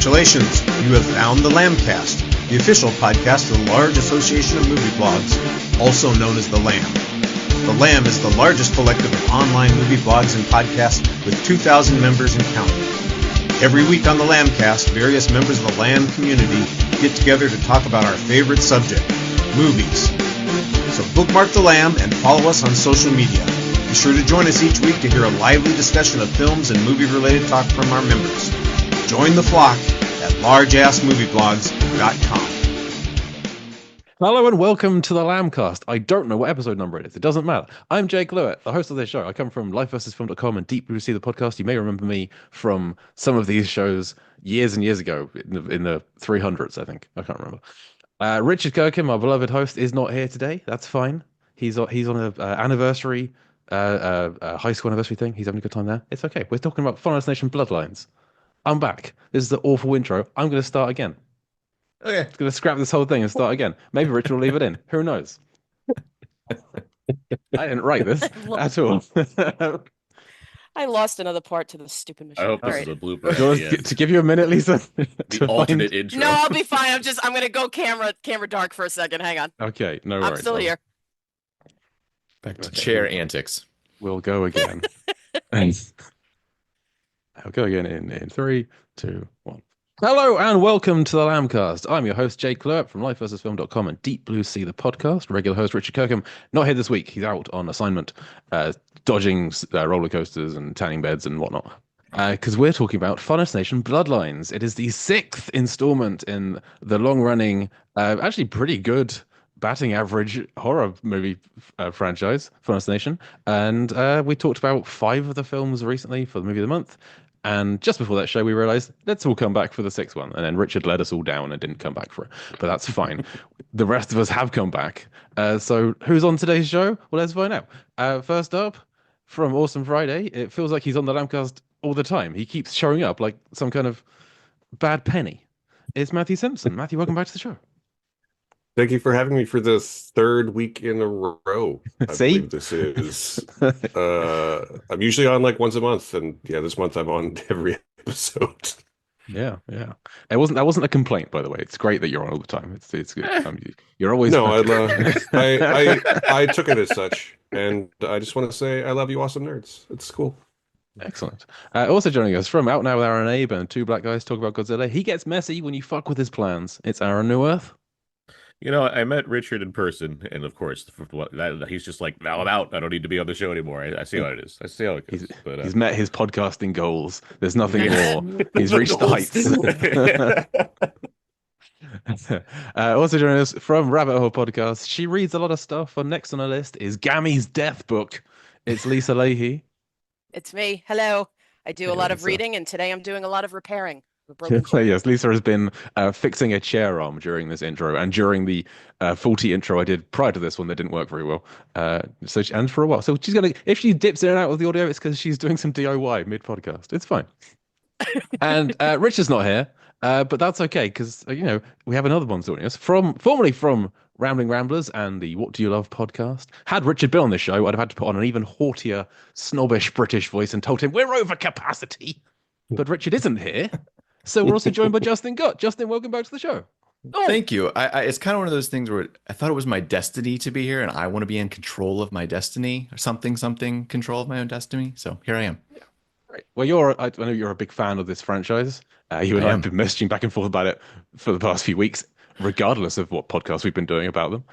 Congratulations, you have found the Lambcast, the official podcast of the large association of movie blogs, also known as the Lamb. The Lamb is the largest collective of online movie blogs and podcasts with 2,000 members and counting. Every week on the Lambcast, various members of the Lamb community get together to talk about our favorite subject, movies. So bookmark the Lamb and follow us on social media. Be sure to join us each week to hear a lively discussion of films and movie-related talk from our members. Join the flock at largeassmovieblogs.com. Hello and welcome to the Lambcast. I don't know what episode number it is. It doesn't matter. I'm Jake Lewitt, the host of this show. I come from lifeversusfilm.com and Deep Blue Sea, the podcast. You may remember me from some of these shows years and years ago in the 300s, I think. I can't remember. Richard Kirkham, our beloved host, is not here today. That's fine. He's on an anniversary, high school anniversary thing. He's having a good time there. It's okay. We're talking about Final Destination Bloodlines. I'm back. This is the awful intro. I'm going to start again. Okay. I'm going to scrap this whole thing and start again. Maybe Richard will leave it in. Who knows? I didn't write this at all. I lost another part to the stupid machine. I hope this Right. is a blooper. To give you a minute, Lisa. The alternate intro. No, I'll be fine. I'm going to go camera dark for a second. Hang on. Okay, no worries. I'm still here. Back to Chair antics. We'll go again. I'll go again in 3, 2, 1. Hello and welcome to the Lambcast. I'm your host, Jake Lewitt from lifeversusfilm.com and Deep Blue Sea, the podcast. Regular host, Richard Kirkham, not here this week. He's out on assignment, dodging roller coasters and tanning beds and whatnot. Because we're talking about Final Destination Bloodlines. It is the 6th installment in the long-running, actually pretty good batting average horror movie franchise, Final Destination. And we talked about 5 of the films recently for the Movie of the Month. And just before that show, we realized, let's all come back for the 6th one. And then Richard let us all down and didn't come back for it. But that's fine. The rest of us have come back. So who's on today's show? Well, let's find out. First up, from Awesome Friday, it feels like he's on the Lambcast all the time. He keeps showing up like some kind of bad penny. It's Matthew Simpson. Matthew, welcome back to the show. Thank you for having me for the 3rd week in a row. I See? believe this is. I'm usually on like once a month, and yeah, this month I'm on every episode. Yeah. That wasn't a complaint, by the way. It's great that you're on all the time. It's good. You're always No, I took it as such, and I just want to say I love you, awesome nerds. It's cool. Excellent. Also joining us from Out Now with Aaron Abe and Two Black Guys Talk About Godzilla. He gets messy when you fuck with his plans. It's Aaron Neworth. You know, I met Richard in person, and of course, he's just like, now I'm out. I don't need to be on the show anymore. I see how it is. I see how it goes. He's met his podcasting goals. There's nothing more. He's reached the heights. Also joining us from Rabbit Hole Podcast. She reads a lot of stuff. And next on her list is Gammy's Death Book. It's Lisa Leahy. It's me. Hello. I do a lot of Lisa. reading, and today I'm doing a lot of repairing. Yes, Lisa has been fixing a chair arm during this intro and during the faulty intro I did prior to this one that didn't work very well. And for a while. So she's going to, if she dips in and out of the audio, it's because she's doing some DIY mid-podcast. It's fine. And Richard's not here, but that's okay because, we have another one joining us formerly from Rambling Ramblers and the What Do You Love podcast. Had Richard been on this show, I'd have had to put on an even haughtier, snobbish British voice and told him we're over capacity. But Richard isn't here. So we're also joined by Justin Gott. Justin, welcome back to the show. Oh. Thank you. It's kind of one of those things where I thought it was my destiny to be here, and I want to be in control of my destiny, or something, control of my own destiny. So here I am. Yeah. Right. Well, I know you're a big fan of this franchise. You and I have been messaging back and forth about it for the past few weeks, regardless of what podcast we've been doing about them.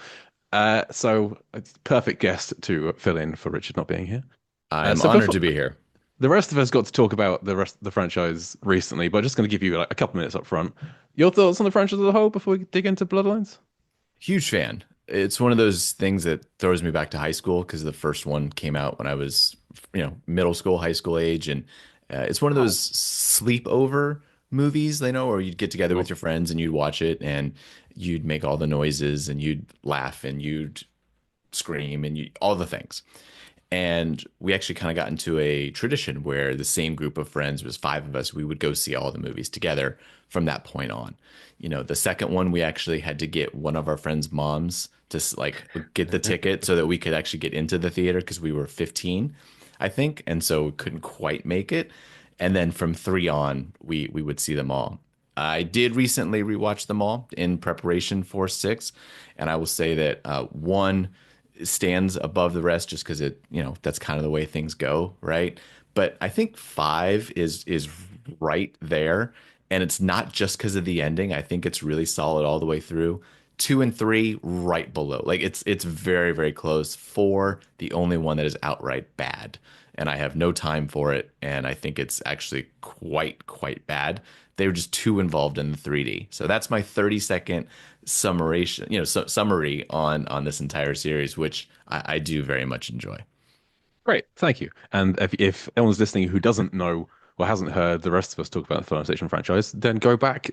So it's perfect guest to fill in for Richard not being here. I'm honored to be here. The rest of us got to talk about the rest of the franchise recently, but I'm just going to give you a couple minutes up front. Your thoughts on the franchise as a whole before we dig into Bloodlines? Huge fan. It's one of those things that throws me back to high school because the first one came out when I was, middle school, high school age, and It's one of those sleepover movies, they know, where you'd get together with your friends and you'd watch it and you'd make all the noises and you'd laugh and you'd scream and you all the things. And we actually kind of got into a tradition where the same group of friends, was five of us, we would go see all the movies together from that point on. The second one, we actually had to get one of our friends' moms to like get the ticket so that we could actually get into the theater because we were 15, I think. And so we couldn't quite make it. And then from three on, we would see them all. I did recently rewatch them all in preparation for six. And I will say that one stands above the rest just because that's kind of the way things go, right? But I think five is right there, and it's not just because of the ending. I think it's really solid all the way through. Two and three right below, like it's very very close. Four, the only one that is outright bad, and I have no time for it, and I think it's actually quite bad. They were just too involved in the 3D. So that's my 30-second summation, summary on this entire series, which I do very much enjoy. Great, thank you. And if anyone's listening who doesn't know or hasn't heard the rest of us talk about the Final Station franchise, then go back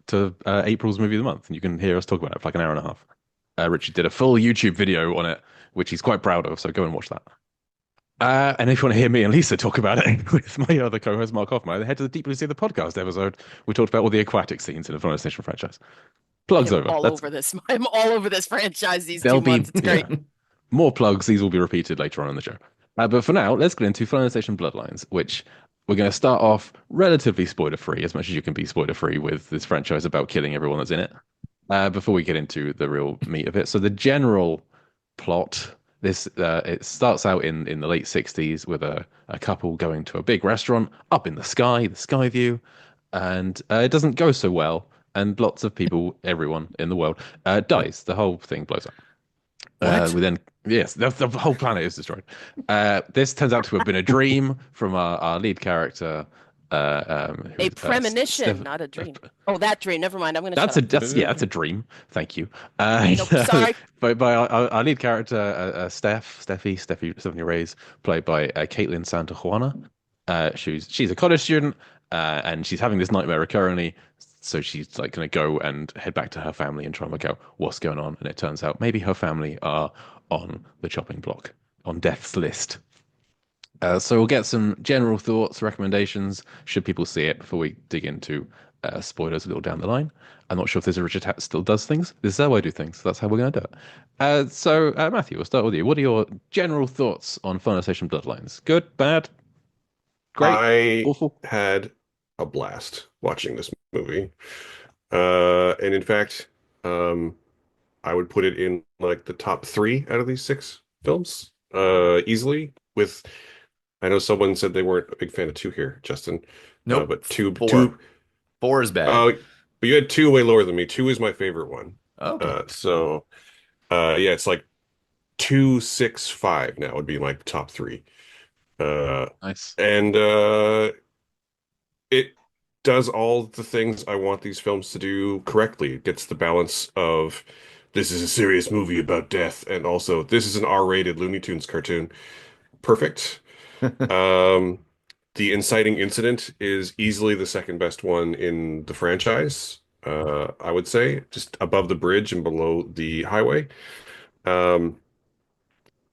to April's movie of the month, and you can hear us talk about it for like an hour and a half. Richard did a full YouTube video on it, which he's quite proud of, so go and watch that. And if you want to hear me and Lisa talk about it with my other co-host Mark Hoffman, head to the Deep Blue Sea the podcast episode. We talked about all the aquatic scenes in the Final Station franchise. Plugs over. Over this. I'm all over this franchise these There'll 2 months. It's great. Yeah, more plugs. These will be repeated later on in the show. But for now, let's get into Final Station Bloodlines, which we're going to start off relatively spoiler-free, as much as you can be spoiler-free with this franchise about killing everyone that's in it, before we get into the real meat of it. So the general plot, it starts out in the late 60s with a couple going to a big restaurant up in the sky view, and it doesn't go so well, and lots of people, everyone in the world, dies. The whole thing blows up. Yes, the whole planet is destroyed. This turns out to have been a dream from our lead character. A premonition, not a dream. Oh, that dream. Never mind. I'm going to. That's a dream. Thank you. Nope, sorry. by our lead character, Stephanie Reyes, played by Caitlin Santa Juana. She's a college student, and she's having this nightmare recurrently. So she's like going to go and head back to her family and try and work out what's going on. And it turns out maybe her family are on the chopping block, on death's list. So we'll get some general thoughts, recommendations, should people see it, before we dig into spoilers a little down the line. I'm not sure if this Richard Hat still does things. This is how I do things. That's how we're going to do it. So Matthew, we'll start with you. What are your general thoughts on Final Station Bloodlines? Good, bad, great, awful? Had a blast watching this movie. And in fact, I would put it in like the top 3 out of these 6 films, easily. I know someone said they weren't a big fan of 2 here, Justin. Nope, but 4 is bad. But you had 2 way lower than me. 2 is my favorite one. Okay. Yeah, it's like 2, 6, 5 now would be my top 3. Nice. And it does all the things I want these films to do correctly. It gets the balance of this is a serious movie about death, and also this is an R-rated Looney Tunes cartoon. Perfect. The inciting incident is easily the second best one in the franchise, I would say, just above the bridge and below the highway. And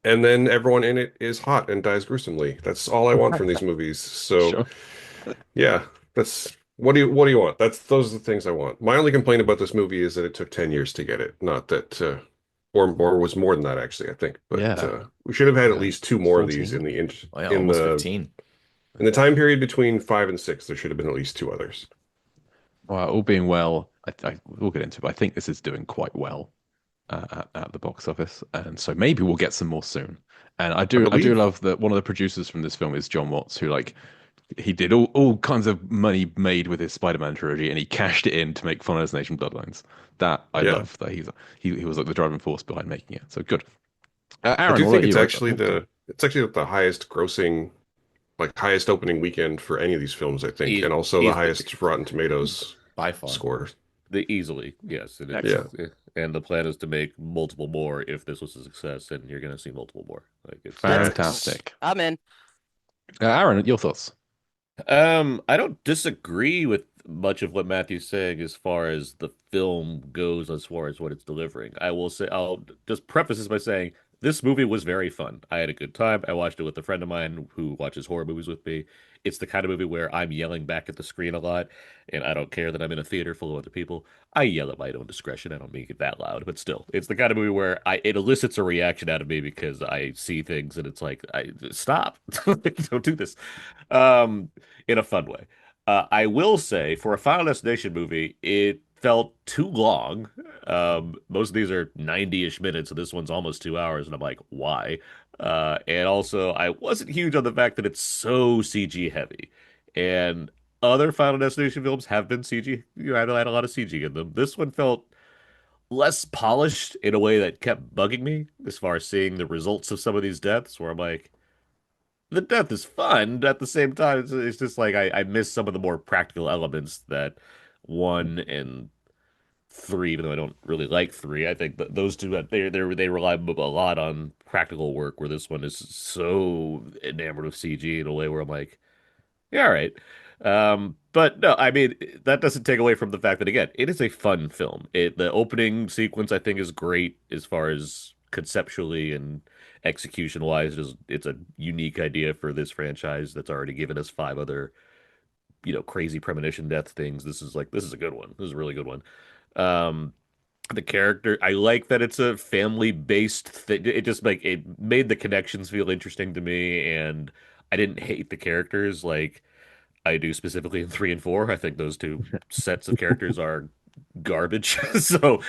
then everyone in it is hot and dies gruesomely. That's all I want from these movies. So, Sure. Yeah, that's what do you want? Those are the things I want. My only complaint about this movie is that it took 10 years to get it. Not that, or was more than that actually, I think. But we should have had at least 2 more 14. of these in the Almost 15. In the time period between 5 and 6. There should have been at least 2 others. Well, all being well, we'll get into it, but I think this is doing quite well at the box office, and so maybe we'll get some more soon. And I do love that one of the producers from this film is John Watts, who he did all kinds of money made with his Spider-Man trilogy, and he cashed it in to make Final Destination Bloodlines. That I love that he was like the driving force behind making it. So good. Aaron, I do think it's actually the highest grossing, like highest opening weekend for any of these films, I think, and also the highest Rotten Tomatoes by far score. Easily, yes. And the plan is to make multiple more if this was a success, and you're going to see multiple more. Like, it's fantastic. I'm in. Aaron, your thoughts? I don't disagree with much of what Matthew's saying as far as the film goes, as far as what it's delivering. I will say, I'll just preface this by saying this movie was very fun. I had a good time. I watched it with a friend of mine who watches horror movies with me. It's the kind of movie where I'm yelling back at the screen a lot, and I don't care that I'm in a theater full of other people. I yell at my own discretion. I don't make it that loud, but still, it's the kind of movie where it elicits a reaction out of me because I see things and it's like, I stop, don't do this. Um, in a fun way. I will say, for a Final Destination movie, it felt too long. Most of these are 90-ish minutes, and this one's almost 2 hours, and I'm like, why? And also, I wasn't huge on the fact that it's so CG heavy. And other Final Destination films have been CG. Had a lot of CG in them. This one felt less polished in a way that kept bugging me as far as seeing the results of some of these deaths, where I'm like, the death is fun. At the same time, it's just like I miss some of the more practical elements that one and three, even though I don't really like three. I think that those two they rely a lot on practical work, where this one is so enamored of CG in a way where I'm like, yeah, all right. But no, I mean that doesn't take away from the fact that again, it is a fun film. The opening sequence I think is great as far as conceptually and execution wise. It's a unique idea for this franchise that's already given us five other, crazy premonition death things. This is a good one. This is a really good one. Um, the character, I like that it's a family based thing. It just like it made the connections feel interesting to me, and I didn't hate the characters like I do specifically in three and four. I think those two sets of characters are garbage. So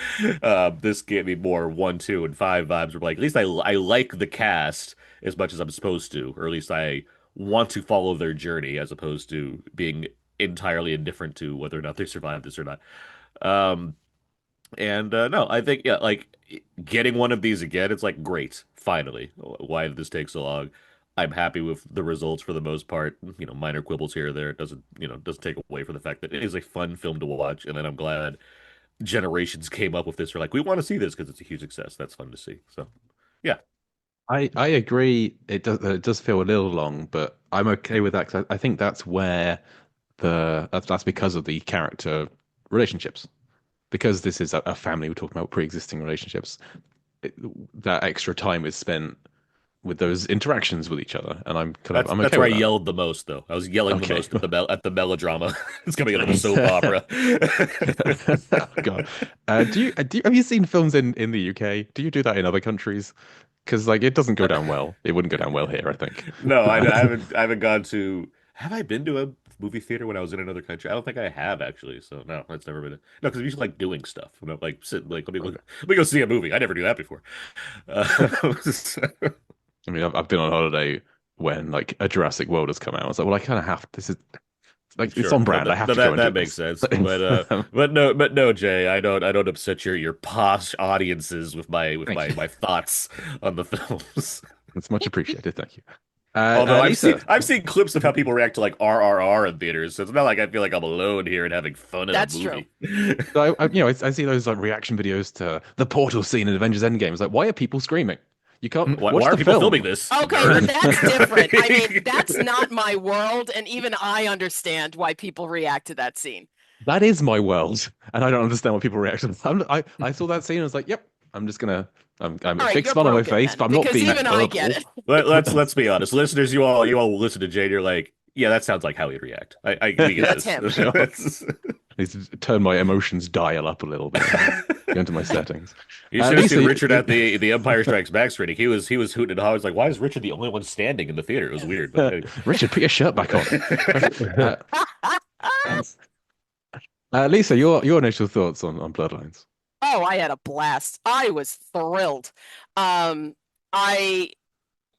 this gave me more one, two, and five vibes. Where like at least I like the cast as much as I'm supposed to, or at least I want to follow their journey as opposed to being entirely indifferent to whether or not they survive this or not. Um, and no, I think yeah, like getting one of these again, it's like great, finally. Why did this take so long? I'm happy with the results for the most part. Minor quibbles here or there. It doesn't take away from the fact that it is a fun film to watch. And then I'm glad generations came up with this. Are like, we want to see this because it's a huge success. That's fun to see. So, yeah. I agree. It does feel a little long, but I'm okay with that because I think that's where that's because of the character relationships. Because this is a family, we're talking about pre-existing relationships. That extra time is spent with those interactions with each other, and I'm That's okay where I with that. yelled the most, though. I was yelling the Okay. most at the melodrama. It's coming out of a soap opera. Oh, God, have you seen films in the UK? Do you do that in other countries? Because like it doesn't go down well. It wouldn't go down well here, I think. No, I haven't gone to. Have I been to a movie theater when I was in another country? I don't think I have actually. So no, that's never been. No, because I usually like doing stuff. Like sit, like let me go see a movie. I never do that before. So- I mean, I've been on holiday when like a Jurassic World has come out. I was like, well, I kind of have. This is like it's Sure. on No, brand. I have no, to go and that do makes this. sense. But no, Jay, I don't upset your posh audiences with my with Thank my you. my thoughts on the films. It's much appreciated. Thank you. Although I've Lisa, seen I've seen clips of how people react to like RRR in theaters, so it's not like I feel like I'm alone here and having fun in a That's true. movie. so I see those like reaction videos to the portal scene in Avengers Endgame. It's like, why are people screaming? You can't Why watch are the people filming film. this? Okay, but Nerd. that's different. I mean, that's not my world, and even I understand why people react to that scene. That is my world, and I don't understand why people react to that. I saw that scene and I was like, yep, I'm All a right, big you're smile on my broken face, then, but I'm not because being even I get verbal. it. Let's be honest, listeners. You all listen to Jade. You're like, yeah, that sounds like how he'd react. We get That's this. him. I need to turn my emotions dial up a little bit. Go into my settings. You should have Lisa, seen Richard at the Empire Strikes Back screening. He was hooting and hollering. I was like, why is Richard the only one standing in the theater? It was weird. But anyway. Richard, put your shirt back on. Lisa, your initial thoughts on Bloodlines? Oh, I had a blast. I was thrilled. Um, I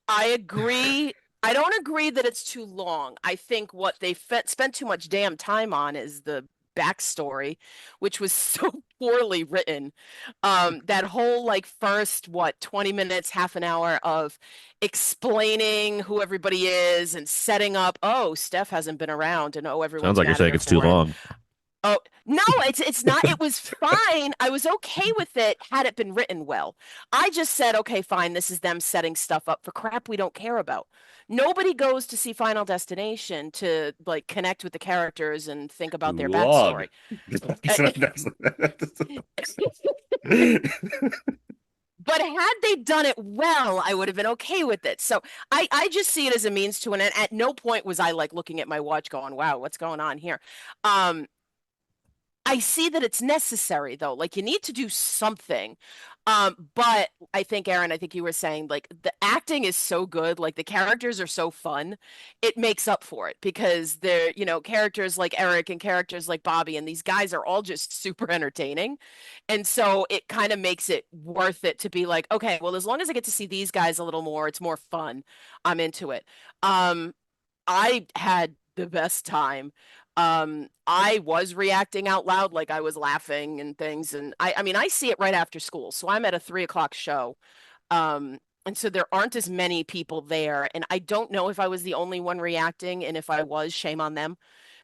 I agree. I don't agree that it's too long. I think what they spent too much damn time on is the backstory, which was so poorly written. That whole like first, 20 minutes, half an hour of explaining who everybody is and setting up, oh, Steph hasn't been around and oh, Sounds everyone's like you're mad at saying her it's too for it. long. Oh, no, it's not. It was fine. I was okay with it had it been written well. I just said, okay, fine, this is them setting stuff up for crap we don't care about. Nobody goes to see Final Destination to like connect with the characters and think about Too their long. backstory. But had they done it well, I would have been okay with it. So I just see it as a means to an end. At no point was I like looking at my watch going, wow, what's going on here? I see that it's necessary though. Like you need to do something. But I think Aaron, I think you were saying like the acting is so good, like the characters are so fun, it makes up for it because they're, characters like Eric and characters like Bobby and these guys are all just super entertaining. And so it kind of makes it worth it to be like, okay, well, as long as I get to see these guys a little more, it's more fun. I'm into it. I had the best time. I was reacting out loud, like I was laughing and things. And I mean, I see it right after school. So I'm at a 3 o'clock show. And so there aren't as many people there. And I don't know if I was the only one reacting. And if I was, shame on them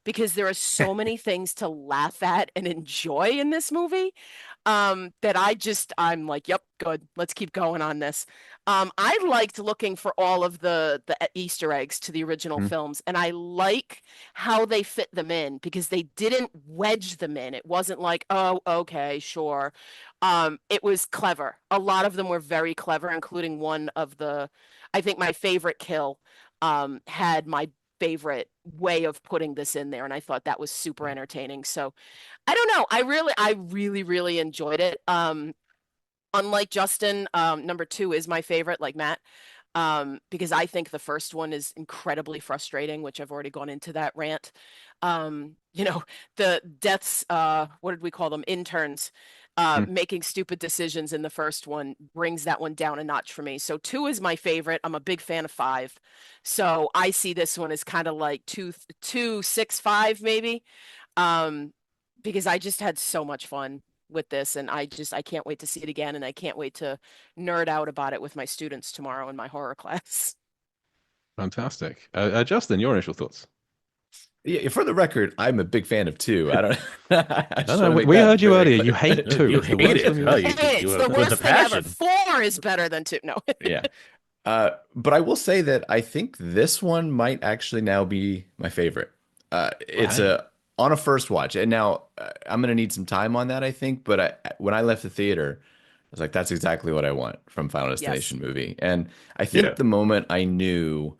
because there are so many things to laugh at and enjoy in this movie that I'm like, yep, good. Let's keep going on this. I liked looking for all of the Easter eggs to the original films, and I like how they fit them in because they didn't wedge them in. It wasn't like, oh, okay, sure. It was clever. A lot of them were very clever, including one of I think my favorite kill had my favorite way of putting this in there, and I thought that was super entertaining. So I don't know. I really enjoyed it. Unlike Justin, number two is my favorite, like Matt, because I think the first one is incredibly frustrating, which I've already gone into that rant. The deaths, what did we call them? Interns, making stupid decisions in the first one brings that one down a notch for me. So two is my favorite. I'm a big fan of five. So I see this one as kind of like two, six, five, maybe. Because I just had so much fun with this and I can't wait to see it again and I can't wait to nerd out about it with my students tomorrow in my horror class. Fantastic. Justin, your initial thoughts? Yeah, for the record, I'm a big fan of two. I don't. I just No, wanna make we that heard you very earlier. clear. You hate two. You It's the hate worst it. thing Oh, you- It's the with worst the thing ever. passion. Four is better than two. No. Yeah. But I will say that I think this one might actually now be my favorite. It's Right. on a first watch, and now I'm gonna need some time on that, I think. But when I left the theater, I was like, that's exactly what I want from Final Yes. Destination movie. And I think Yeah. the moment I knew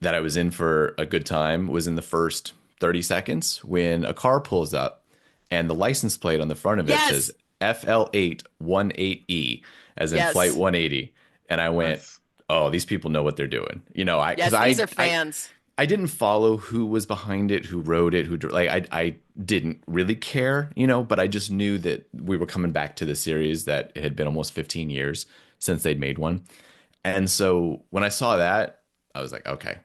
that I was in for a good time was in the first 30 seconds when a car pulls up and the license plate on the front of it Yes. says FL818E, as in Yes. Flight 180. And I went, Nice. oh, these people know what they're doing. Yes, Because these are fans. I didn't follow who was behind it, who wrote it, I didn't really care, but I just knew that we were coming back to the series that it had been almost 15 years since they'd made one. And so when I saw that, I was like, okay,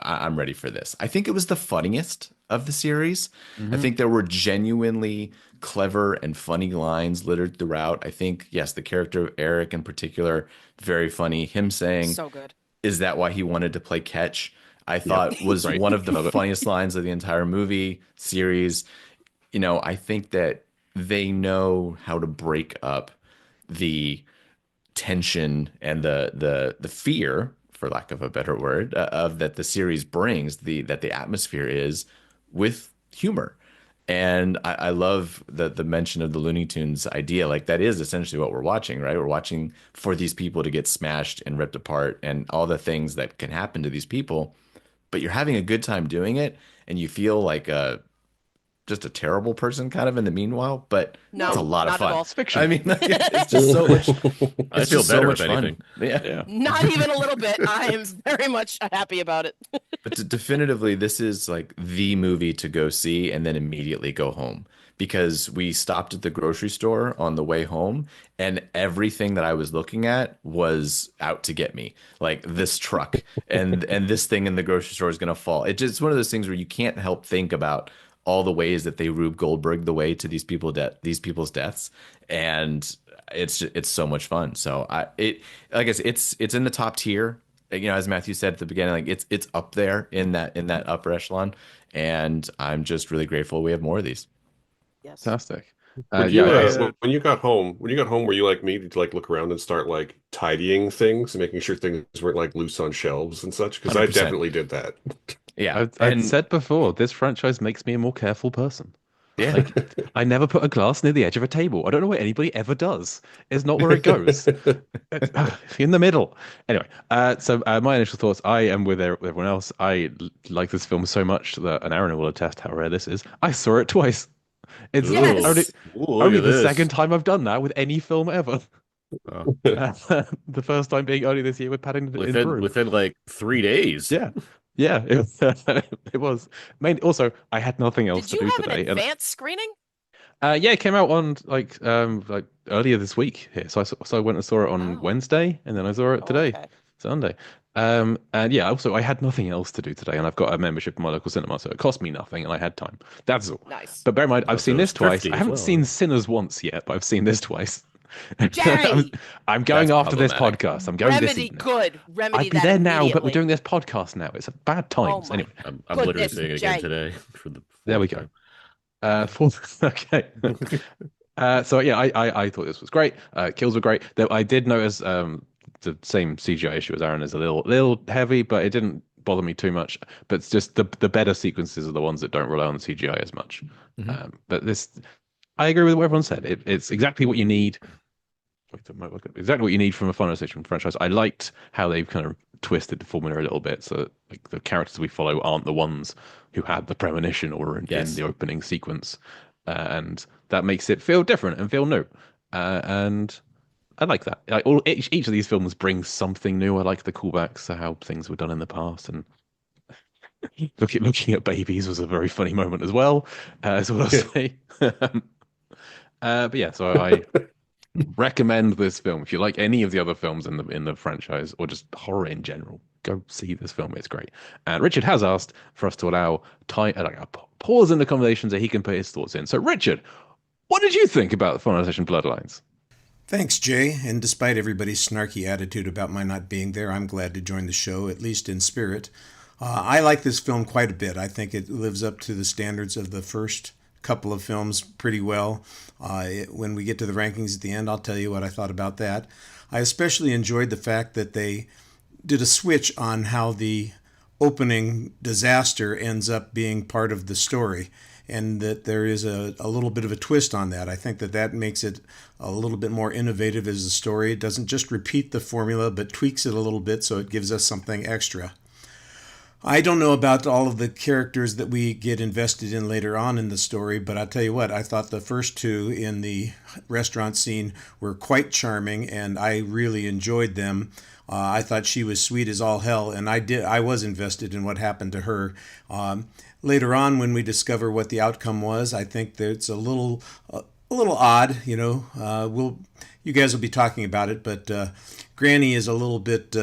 I'm ready for this. I think it was the funniest of the series. I think there were genuinely clever and funny lines littered throughout. I think, yes, the character of Eric in particular, very funny. Him saying, So good. is that why he wanted to play catch? I thought was Right. one of the funniest lines of the entire movie series. I think that they know how to break up the tension and the fear, for lack of a better word, of that the series brings, that the atmosphere is with humor. And I love the mention of the Looney Tunes idea. Like that is essentially what we're watching, right? We're watching for these people to get smashed and ripped apart and all the things that can happen to these people. But you're having a good time doing it, and you feel like just a terrible person kind of in the meanwhile, but No, it's a lot of not at fun. all. It's fiction. I mean, like, it's just so much. I It's feel just so better much if fun. anything. Yeah. Not even a little bit. I am very much happy about it. But definitively, this is like the movie to go see and then immediately go home because we stopped at the grocery store on the way home and everything that I was looking at was out to get me. Like this truck and this thing in the grocery store is going to fall. It's one of those things where you can't help think about all the ways that they Rube Goldberg the way to these people's deaths, and it's so much fun. So like I said, it's in the top tier. as Matthew said at the beginning, like it's up there in that upper echelon, and I'm just really grateful we have more of these. Yes. Fantastic. Would Yeah, you I, when you got home, were you like me to like look around and start like tidying things and making sure things weren't like loose on shelves and such? Because I 100%. definitely did that. Yeah, I've and said before, this franchise makes me a more careful person. yeah, Like, I never put a glass near the edge of a table. I don't know what anybody ever does. It's not where it goes. In the middle. Anyway, my initial thoughts, I am with everyone else. I like this film so much that, and Aaron will attest how rare this is. I saw it twice. It's Ooh. only, Yes. Ooh, look only at the this. second time I've done that with any film ever. Oh, The first time being early this year with Paddington in Peru. within like 3 days. Yeah. Yeah, it was. Also, I had nothing else Did to you do have an today, and advanced screening? yeah, it came out on like earlier this week here. So I went and saw it on Oh. Wednesday, and then I saw it Oh, today, okay. Sunday. And yeah, also I had nothing else to do today, and I've got a membership in my local cinema, so it cost me nothing, and I had time. That's all. Nice. But bear in mind, I've Also, seen this it's twice. thrifty I as haven't well. seen Sinners once yet, but I've seen this twice. Jay! I'm going That's after this problematic. podcast. I'm going this Remedy evening. good. Remedy I'd be that there now, but we're immediately. doing this podcast now. It's a bad Oh times. my Anyway, I'm literally goodness, seeing it again Jay. today for the there we fourth go. time. Okay. So yeah, I thought this was great. Kills were great. Though I did notice the same CGI issue as Aaron is a little heavy, but it didn't bother me too much. But it's just the better sequences are the ones that don't rely on CGI as much. Mhm. But this, I agree with what everyone said. It's exactly what you need. Exactly what you need from a Final Destination franchise. I liked how they've kind of twisted the formula a little bit, so that, like, the characters we follow aren't the ones who had the premonition or were in Yes. the opening sequence, and that makes it feel different and feel new. And I like that. Like each of these films brings something new. I like the callbacks to how things were done in the past, and looking at babies was a very funny moment as well. Is what I'll say. But yeah, so I recommend this film if you like any of the other films in the franchise or just horror in general. Go see this film; it's great. And Richard has asked for us to allow a pause in the conversation so he can put his thoughts in. So, Richard, what did you think about the Final Destination Bloodlines? Thanks, Jay. And despite everybody's snarky attitude about my not being there, I'm glad to join the show, at least in spirit. I like this film quite a bit. I think it lives up to the standards of the first couple of films pretty well. When we get to the rankings at the end, I'll tell you what I thought about that. I especially enjoyed the fact that they did a switch on how the opening disaster ends up being part of the story, and that there is a little bit of a twist on that. I think that makes it a little bit more innovative as a story. It doesn't just repeat the formula, but tweaks it a little bit so it gives us something extra. I don't know about all of the characters that we get invested in later on in the story, but I'll tell you what, I thought the first two in the restaurant scene were quite charming, and I really enjoyed them. I thought she was sweet as all hell, and I was invested in what happened to her. Later on, when we discover what the outcome was, I think that it's a little odd. You guys will be talking about it, but Granny is a little bit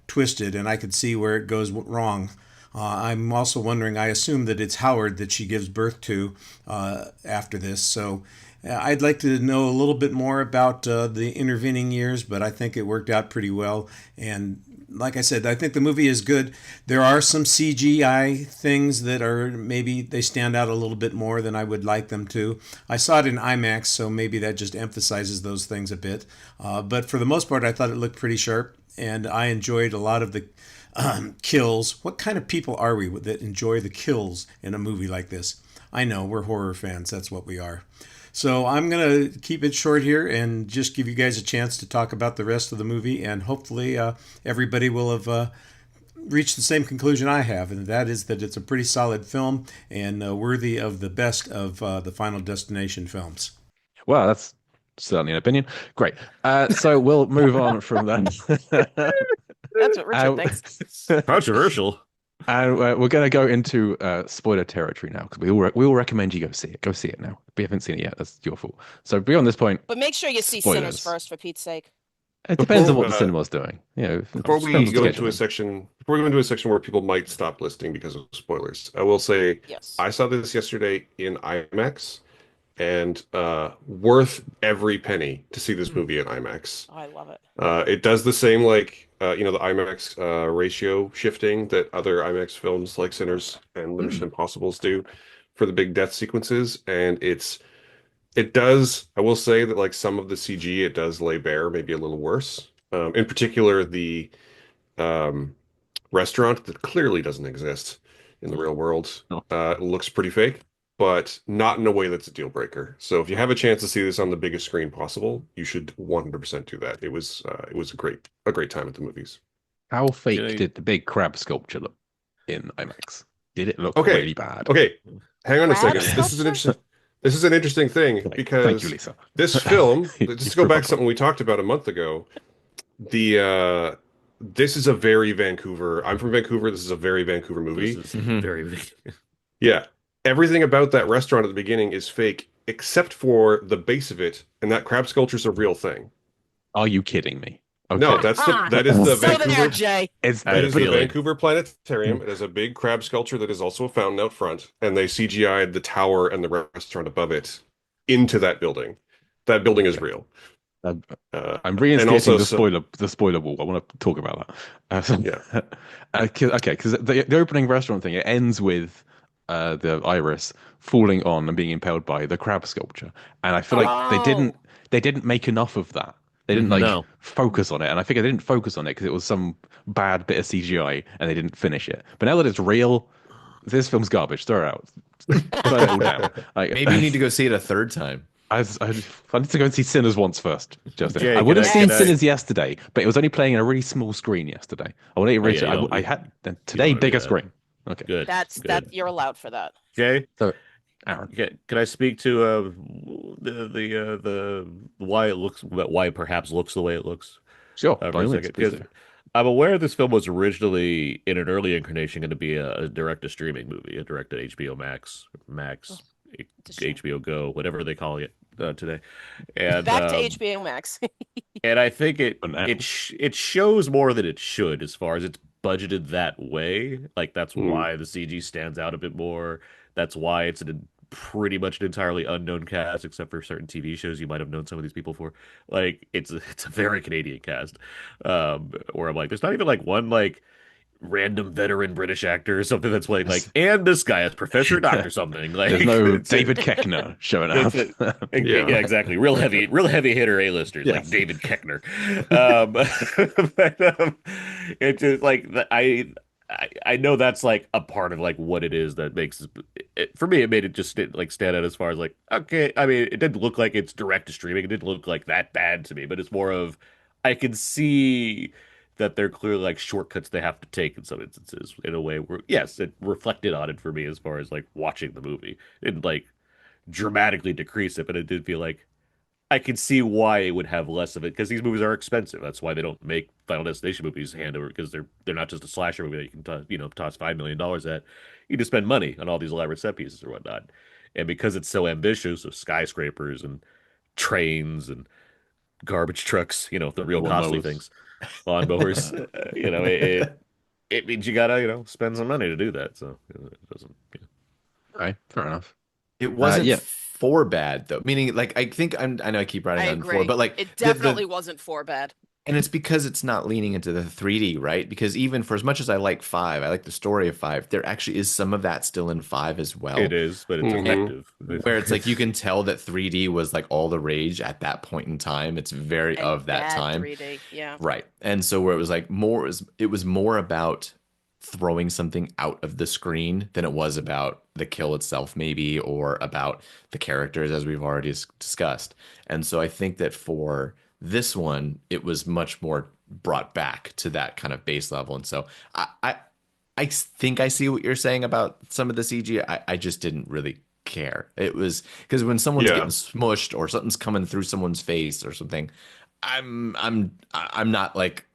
twisted, and I could see where it goes wrong. I'm also wondering, I assume that it's Howard that she gives birth to after this. So I'd like to know a little bit more about the intervening years, but I think it worked out pretty well. And like I said, I think the movie is good. There are some CGI things that are maybe they stand out a little bit more than I would like them to. I saw it in IMAX, so maybe that just emphasizes those things a bit. But for the most part, I thought it looked pretty sharp, and I enjoyed a lot of the kills. What kind of people are we that enjoy the kills in a movie like this? I know, we're horror fans. That's what we are. So I'm going to keep it short here and just give you guys a chance to talk about the rest of the movie, and hopefully everybody will have reached the same conclusion I have, and that is that it's a pretty solid film and worthy of the best of the Final Destination films. Well, that's certainly an opinion. Great. So we'll move on from that. That's what Richard thinks. Controversial. And we're going to go into spoiler territory now, because we all recommend you go see it. Go see it now. If you haven't seen it yet, that's your fault. So beyond this point, But make sure you see Spoilers. Sinners first, for Pete's sake. it depends on Before, what the cinema's doing. Before we depends on go into a scheduling. section, where people might stop listening because of spoilers, I will say Yes. I saw this yesterday in IMAX, and worth every penny to see this movie in IMAX. Oh, I love it. It does the same like the IMAX ratio shifting that other IMAX films like Sinners and Mission Impossibles do for the big death sequences, and it does. I will say that like some of the CG it does lay bare, maybe a little worse. In particular, the um, restaurant that clearly doesn't exist in the real world. No. Looks pretty fake, but not in a way that's a deal breaker. So if you have a chance to see this on the biggest screen possible, you should 100% do that. It was a great time at the movies. How fake Okay. did the big crab sculpture look in IMAX? Did it look Okay. really bad? Okay, hang on a Crab second. sculpture? This is an interesting thing Thank because you, Lisa. this film, You just to go back provoked to something we talked about a month ago, the this is a very Vancouver. I'm from Vancouver. This is a very Vancouver movie. This is Mhm. very big. Yeah. Everything about that restaurant at the beginning is fake, except for the base of it, and that crab sculpture is a real thing. Are you kidding me? Okay. No, that is the So there, Vancouver. Jay. It's I That had a is the feeling. Vancouver Planetarium. It has a big crab sculpture that is also a fountain out front, and they CGI'd the tower and the restaurant above it into that building. That building is real. I'm And reinstating also the spoiler wall. I want to talk about that. Yeah. Okay, because the opening restaurant thing, it ends with the iris falling on and being impaled by the crab sculpture, and I feel like they didn't make enough of that. They didn't like No. focus on it, and I figure they didn't focus on it because it was some bad bit of CGI, and they didn't finish it. But now that it's real, this film's garbage. Throw it out. Burn it all down. Like, Maybe you need to go see it a third time. I need to go and see Sinners once first, Justin. Jay, I would can have I- seen can I- Sinners yesterday, but it was only playing in a really small screen yesterday. I want to reach. yeah, you don't- I had you today don't do bigger that. screen. Okay, Good. That's good. that. You're allowed for that. Jay, so Aaron, can I speak to the why it looks why it perhaps looks the way it looks sure. for by a all means, second? please Because do. I'm aware this film was originally in an early incarnation going to be a direct to streaming movie, a direct to HBO Max, It's a shame. HBO Go, whatever they call it today, and Back to HBO Max. and I think it For now. it shows more than it should as far as it's budgeted that way. Like that's Hmm. why the CG stands out a bit more. That's why it's pretty much an entirely unknown cast, except for certain TV shows you might have known some of these people for. Like it's a very Canadian cast. Where I'm like, there's not even like one like random veteran British actor or something that's playing like, and this guy is Professor Doctor something. Like There's no it's- David Keckner showing up. Yeah. Yeah. Exactly. Real heavy hitter A-listers like Yes. David Keckner. It's just like I know that's like a part of like what it is that makes for me. It made it just like stand out as far as like okay. I mean, it didn't look like it's direct to streaming. It didn't look like that bad to me, but it's more of I can see that they're clearly like shortcuts they have to take in some instances in a way where yes, it reflected on it for me as far as like watching the movie. It didn't like dramatically decrease it, but it did feel like I could see why it would have less of it because these movies are expensive. That's why they don't make Final Destination movies hand over because they're not just a slasher movie that you can toss $5 million at. You just spend money on all these elaborate set pieces or whatnot, and because it's so ambitious with skyscrapers and trains and garbage trucks, the real costly Lawnmowers. things, lawnmowers, it means you gotta spend some money to do that. So it doesn't. Okay, fair enough. It wasn't yeah. for bad though. Meaning, like I think I know I keep writing I on agree. for, but like It the- definitely wasn't for bad. and it's because it's not leaning into the 3D, right? Because even for as much as I like 5, I like the story of 5, there actually is some of that still in 5 as well. It is, but it's Mhm. effective. Where it's like you can tell that 3D was like all the rage at that point in time. It's very And of that bad time. 3D. Yeah. Right. And so where it was like it was more about throwing something out of the screen than it was about the kill itself, maybe, or about the characters, as we've already discussed. And so I think that for this one, it was much more brought back to that kind of base level. And so I think I see what you're saying about some of the CG. I just didn't really care. It was because when someone's Yeah. getting smushed or something's coming through someone's face or something, I'm not like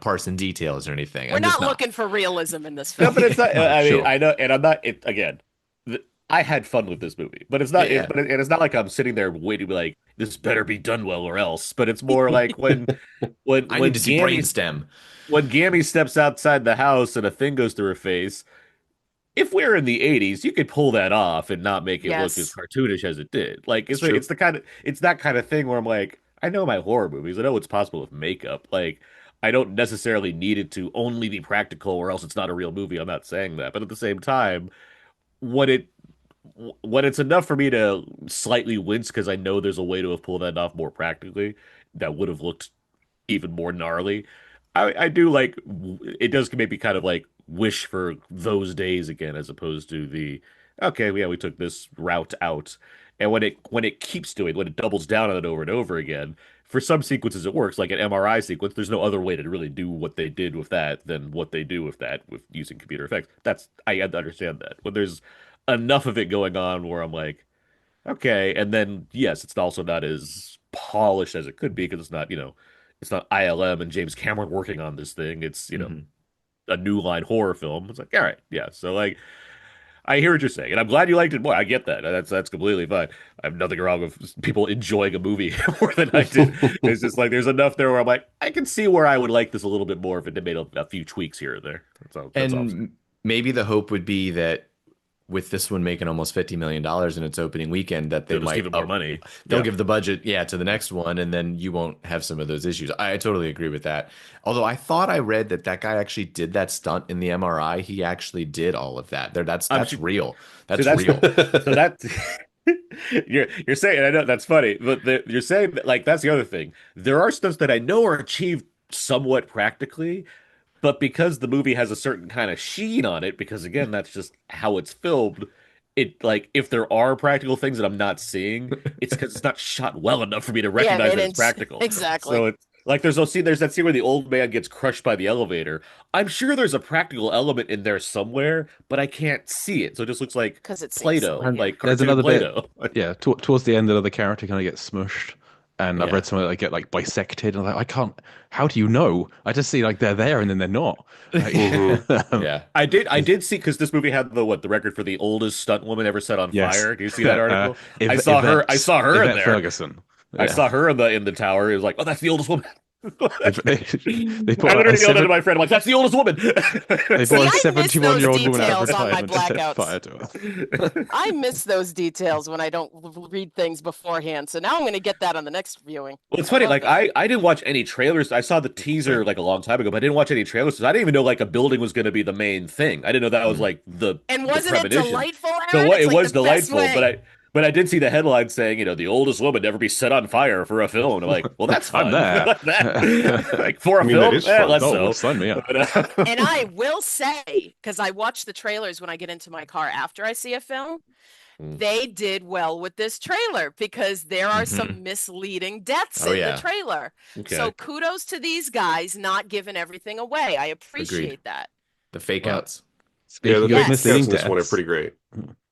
parsing details or anything. We're I'm just not looking for realism in this No, film. but it's not. I mean, Sure. I know, and I'm not. Again, I had fun with this movie, but it's not. Yeah. And it's not like I'm sitting there waiting to be like, this better be done well or else. But it's more like when I need to see brainstem. when Gammy steps outside the house and a thing goes through her face, if we're in the 80s, you could pull that off and not make it look as Yes. cartoonish as it did. Like It's true. it's that kind of thing where I'm like, I know my horror movies. I know what's possible with makeup. Like I don't necessarily need it to only be practical or else it's not a real movie. I'm not saying that. But at the same time, when it when it's enough for me to slightly wince because I know there's a way to have pulled that off more practically that would have looked even more gnarly. I do like it does make me kind of like wish for those days again as opposed to the okay, yeah, we took this route out. And when it keeps doing when it doubles down on it over and over again, for some sequences it works, like an MRI sequence, there's no other way to really do what they did with that than what they do with that with using computer effects. That's I understand that. When there's enough of it going on where I'm like, okay, and then yes, it's also not as polished as it could be because it's not, it's not ILM and James Cameron working on this thing. It's, Mhm. a new line horror film. It's like, all right, yeah. So like I hear what you're saying, and I'm glad you liked it more. I get that. That's completely fine. I have nothing wrong with people enjoying a movie more than I did. It's just like there's enough there where I'm like, I can see where I would like this a little bit more if it made a few tweaks here or there. That's all I'm saying. And maybe the hope would be that with this one making almost $50 million in its opening weekend, that they They'll just might give it more money. they'll Yeah. give the budget, yeah, to the next one, and then you won't have some of those issues. I totally agree with that. Although I thought I read that that guy actually did that stunt in the MRI. He actually did all of that. There, I'm that's real. So That's that's real. so that you're saying I know that's funny, but you're saying that like that's the other thing. There are stunts that I know are achieved somewhat practically, but because the movie has a certain kind of sheen on it, because again, that's just how it's filmed. It like if there are practical things that I'm not seeing, it's because it's not shot well enough for me to Yeah, recognize it that it's is. practical. Exactly. So it's like there's that scene where the old man gets crushed by the elevator. I'm sure there's a practical element in there somewhere, but I can't see it. So it just looks like Because it seems Play-Doh, silly. And Yeah. like there's cartoon another bit, Play-Doh. yeah, towards the end, another character kind of gets smushed. And I've Yeah. read somewhere they get like bisected, and I'm like, I can't. How do you know? I just see like they're there and then they're not. Like, Yeah. I did see because this movie had the record for the oldest stunt woman ever set on yes. fire. Do you see that article? Yvette, I saw her in Yvette there. Ferguson. I Yeah. saw her in the tower. It was like, oh, that's the oldest woman. They put I a literally yelled at seven, my friend. I'm like, that's the oldest woman. they See, put a I miss those 71-year-old woman out of details on my retirement to set blackouts. fire to her. I miss those details when I don't read things beforehand. So now I'm going to get that on the next viewing. Well, it's I funny. love Like that. I didn't watch any trailers. I saw the teaser like a long time ago, but I didn't watch any trailers. So I didn't even know like a building was going to be the main thing. I didn't know that was Mm. like And the wasn't it premonition. delightful, So Aaron? what? It's It like was the best delightful, way. but I did see the headline saying the oldest woman never be set on fire for a film. And I'm like, well, that's I'm fun. there. Like that. Like for a I mean, that film, is fun. less Oh, so. well, sign me up. But, And I will say, because I watch the trailers when I get into my car after I see a film, Mm. they did well with this trailer because there are Mhm. some misleading deaths Oh, in yeah. the trailer. okay. So kudos to these guys not giving everything away. I appreciate that. The fake Well, outs. Speaking the of Yes. misleading in this one are deaths, pretty great.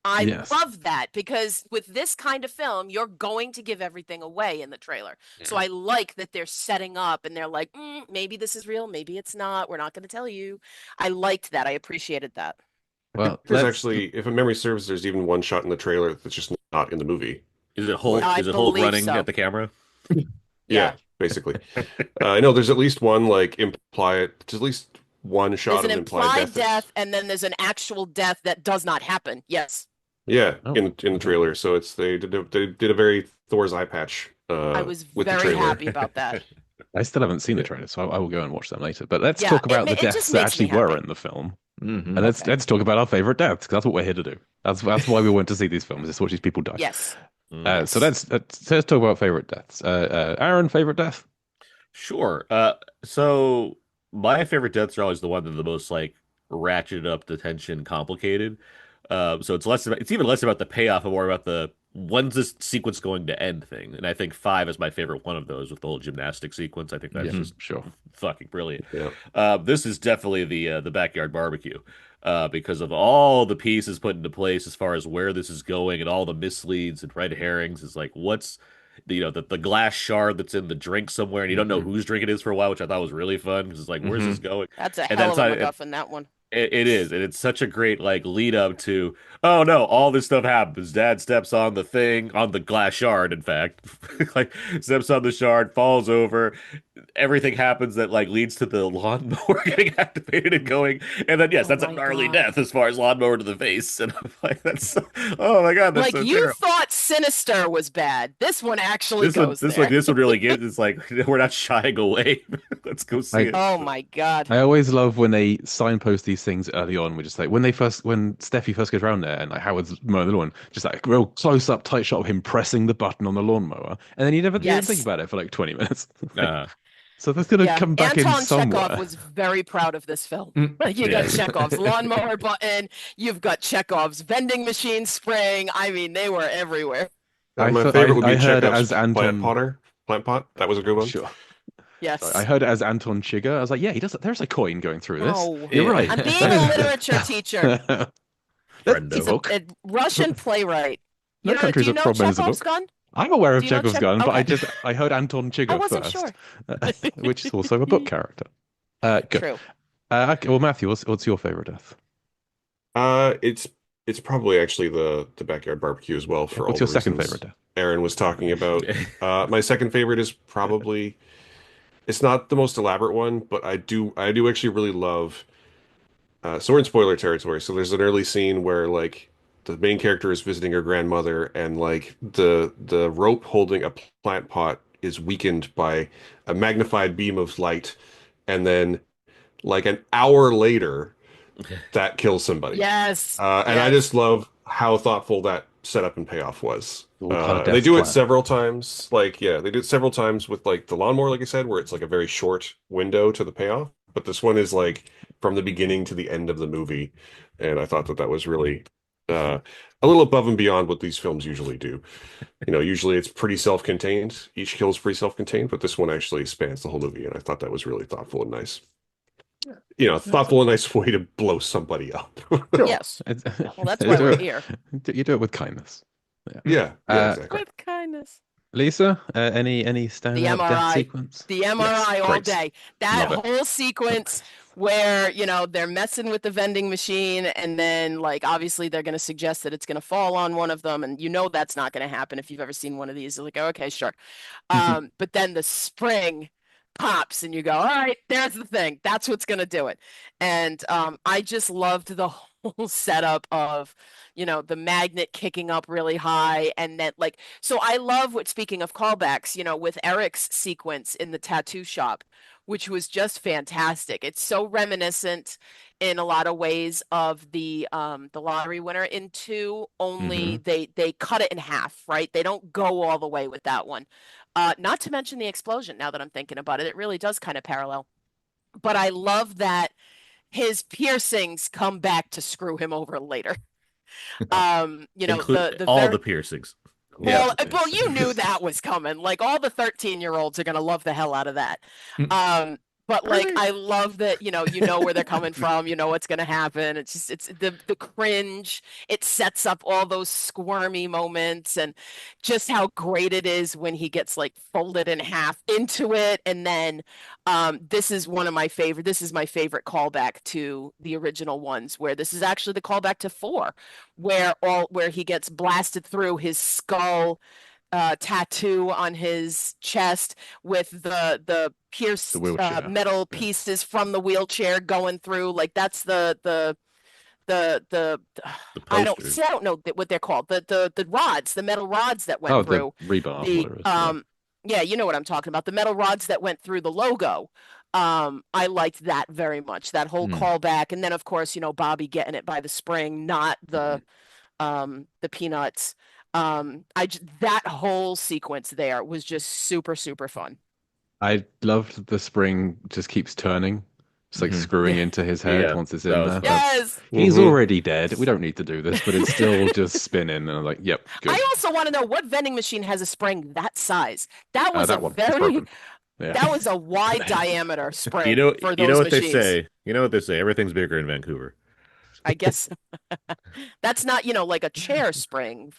I Yes. love that because with this kind of film, you're going to give everything away in the trailer. So I like that they're setting up and they're like, maybe this is real, maybe it's not. We're not going to tell you. I liked that. I appreciated that. well, There's let's actually, if a memory serves, there's even one shot in the trailer that's just not in the movie. Is it Hulk? I Is it Hulk believe running so. at the camera? Yeah, basically. I know there's at least one like there's at least one shot There's an of implied implied death. death, and then there's an actual death that does not happen. Yes. Yeah, Oh, in the trailer. So they did a very Thor's eye patch I was with the very trailer. happy about that. I still haven't seen the Yeah. trailer, so I will go and watch them later. But let's Yeah, talk about the it deaths just that makes me actually were happy. in the film. Mhm. And let's talk about our favorite deaths, because that's what we're here to do. That's why we went to see these films, is to watch these people die. Yes. So let's talk about favorite deaths. Aaron, favorite death? Sure. So my favorite deaths are always the one that are the most like ratcheted up the tension, complicated. So it's even less about the payoff and more about the when's this sequence going to end thing. And I think 5 is my favorite one of those with the whole gymnastic sequence. I think that's Yeah, just sure. fucking brilliant. Yeah. This is definitely the backyard barbecue. Because of all the pieces put into place as far as where this is going and all the misleads and red herrings is like what's the glass shard that's in the drink somewhere and you don't know whose drink it is for a while, which I thought was really fun because it's like where's this going? That's a And hell of that's a not- MacGuffin, that one. It is, and it's such a great like lead up to oh no, all this stuff happens. Dad steps on the glass shard, in fact, like steps on the shard, falls over, everything happens that like leads to the lawnmower getting activated and going, and then yes, Oh that's a my gnarly God. death as far as lawnmower to the face, and I'm like, oh my God, that's Like so you terrible. thought Sinister was bad. This one actually goes there. This one really gives. It's like we're not shying away. Let's go see I it. Oh my God. I always love when they signpost these things early on. We're just like when Steffi first goes around there and like Howard's mowing the lawn, just like real close up tight shot of him pressing the button on the lawnmower, and then you don't think Yes. about it for like 20 minutes. Uh, So that's gonna Yeah. come back in Anton somewhere. Chekhov was very proud of this film. Mm. Like you got Yeah. Chekhov's lawnmower button, you've got Chekhov's vending machine spring. I mean, they were everywhere. My favorite would I be heard it Chekhov's as Anton. plant pot. That was a good one. Sure. Yes. I heard it as Anton Chigurh. I was like, yeah, he does. There's a coin going through this. No. You're right. I'm being That a is- literature teacher. That's Friendo. a He's book. a Russian playwright. No Do country's you a know problem is a Chekhov's book. gun? I'm aware of Do you know Chekhov's Chekhov? gun, but Okay. I heard Anton I Chigurh wasn't first, sure. which is also a book character. Good. True. Okay, well, Matthew, what's your favorite death? It's probably actually the backyard barbecue as well for all What's the your second reasons favorite death? Aaron was talking about. My second favorite is probably it's not the most elaborate one, but I do actually really love. So we're in spoiler territory. So there's an early scene where like the main character is visiting her grandmother, and like the rope holding a plant pot is weakened by a magnified beam of light, and then like an hour later, that kills somebody. Yes. And I Yes. just love how thoughtful that setup and payoff was. All kind of They death do it plan. several times. Like, yeah, they do it several times with like the lawnmower, like I said, where it's like a very short window to the payoff. But this one is like from the beginning to the end of the movie. And I thought that that was really a little above and beyond what these films usually do. You know, usually it's pretty self-contained. Each kill is pretty self-contained, but this one actually spans the whole movie. And I thought that was really thoughtful and nice. You know, thoughtful and nice way to blow somebody up. Yes. Well, that's why we're here. You do it with kindness. Yeah, exactly. With kindness. Lisa, any standout death MRI. sequence? The MRI all great. day. That Love it. whole sequence where, they're messing with the vending machine and then like obviously they're going to suggest that it's going to fall on one of them and that's not going to happen if you've ever seen one of these. You're like, oh, okay, sure. But then the spring pops and you go, all right, there's the thing. That's what's going to do it. And I just loved the whole setup of the magnet kicking up really high and then like so I love what speaking of callbacks with Eric's sequence in the tattoo shop, which was just fantastic. It's so reminiscent in a lot of ways of the lottery winner in 2, only they cut it in half, right? They don't go all the way with that one. Not to mention the explosion, now that I'm thinking about it, it really does kind of parallel. But I love that his piercings come back to screw him over later. Include all the piercings. Well, you knew that was coming. Like all the 13-year-olds are gonna love the hell out of that. But like I love that, you know where they're coming from, you know what's gonna happen. It's the cringe. It sets up all those squirmy moments and just how great it is when he gets like folded in half into it. And then this is my favorite callback to the original ones, where this is actually the callback to 4, where he gets blasted through his skull. Tattoo on his chest with the pierced metal pieces from the wheelchair going through. Like that's the I don't know what they're called. The rods, the metal rods that went through. The rebar. Yeah, you know what I'm talking about. The metal rods that went through the logo. I liked that very much. That whole callback, and then of course Bobby getting it by the spring, not the peanuts. That whole sequence there was just super, super fun. I loved the spring just keeps turning. It's like screwing into his head once it's in there. Yes. He's already dead. We don't need to do this, but it's still just spinning. And I'm like, yep, good. I also want to know what vending machine has a spring that size. That was that was a wide diameter spring for those machines. You know what they say? Everything's bigger in Vancouver. I guess that's not, like a chair spring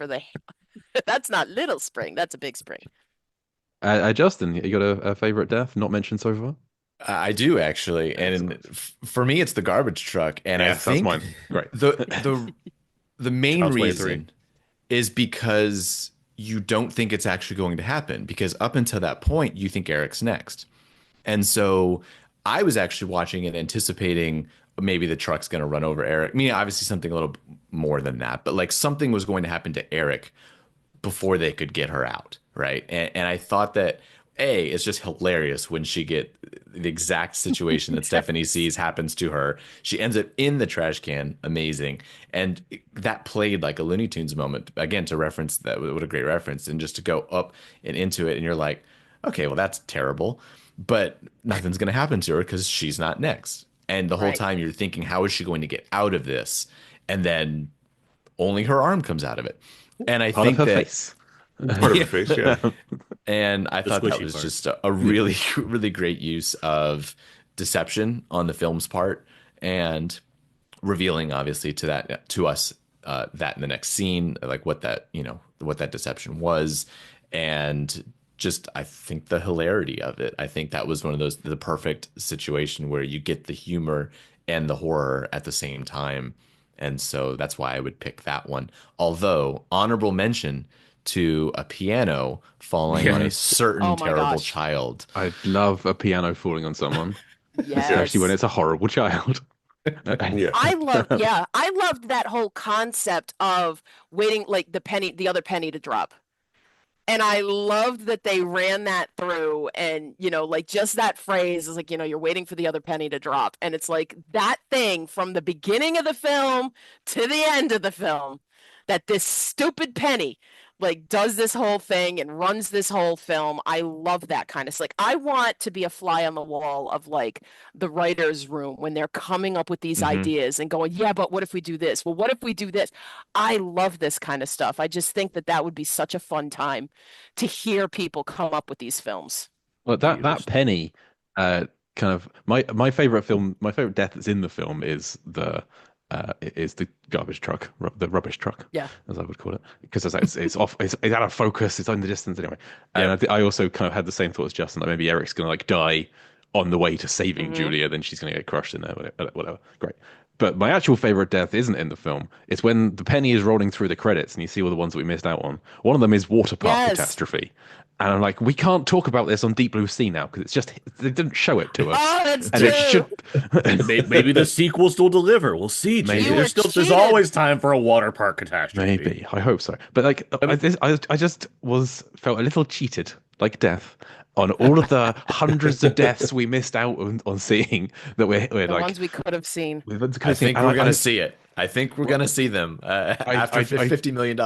that's not little spring. That's a big spring. Justin, you got a favorite death not mentioned so far? I do actually, and for me, it's the garbage truck. And I think that's mine. Great. The main reason is because you don't think it's actually going to happen, because up until that point, you think Eric's next. And so I was actually watching it anticipating maybe the truck's going to run over Eric. I mean, obviously something a little more than that, but like something was going to happen to Eric before they could get her out, right? And I thought that it's just hilarious when she get the exact situation that Stephanie sees happens to her. She ends up in the trash can, amazing, and that played like a Looney Tunes moment again to reference that. What a great reference, and just to go up and into it, and you're like, okay, well that's terrible, but nothing's gonna happen to her because she's not next. And the whole Right. time you're thinking, how is she going to get out of this? And then only her arm comes out of it. And I Part of think her that face. Part of her face, yeah. and I The thought that squishy was part. just a really, really great use of deception on the film's part and revealing, obviously, to us that in the next scene, like what that what that deception was, and just I think the hilarity of it. I think that was one of the perfect situation where you get the humor and the horror at the same time, and so that's why I would pick that one. Although honorable mention to a piano falling on a certain Oh my terrible gosh. child. I love a piano falling on someone, Yes. especially when it's a horrible child. Yeah. I loved that whole concept of waiting, like the other penny to drop. And I loved that they ran that through, and like just that phrase is like, you're waiting for the other penny to drop. And it's like that thing from the beginning of the film to the end of the film, that this stupid penny like does this whole thing and runs this whole film. I love that kind of like, I want to be a fly on the wall of like the writer's room when they're coming up with these Mhm. ideas and going, yeah, but what if we do this? Well, what if we do this? I love this kind of stuff. I just think that that would be such a fun time to hear people come up with these films. Well, Yeah, that penny, kind of my favorite film, my favorite death that's in the film is the garbage truck, the rubbish truck, Yeah. as I would call it, because it's off, it's out of focus, it's in the distance anyway. And Yeah. I also kind of had the same thought as Justin, that maybe Eric's gonna like die on the way to saving Mhm. Julia, then she's gonna get crushed in there, whatever. Great. But my actual favorite death isn't in the film. It's when the penny is rolling through the credits and you see all the ones that we missed out on. One of them is Water Park Yes. Catastrophe. And I'm like, we can't talk about this on Deep Blue Sea now because it's just they didn't show it to us. Oh, that's And it true. should Maybe the sequels will deliver. We'll see. Jay. Maybe. You were There's cheated. always time for a water park catastrophe. maybe. I hope so. But like I just felt a little cheated, like death, on all of the hundreds of deaths we missed out on seeing that we're The like ones we could have seen. I think we're gonna see it. I think we're gonna see them after $50 million.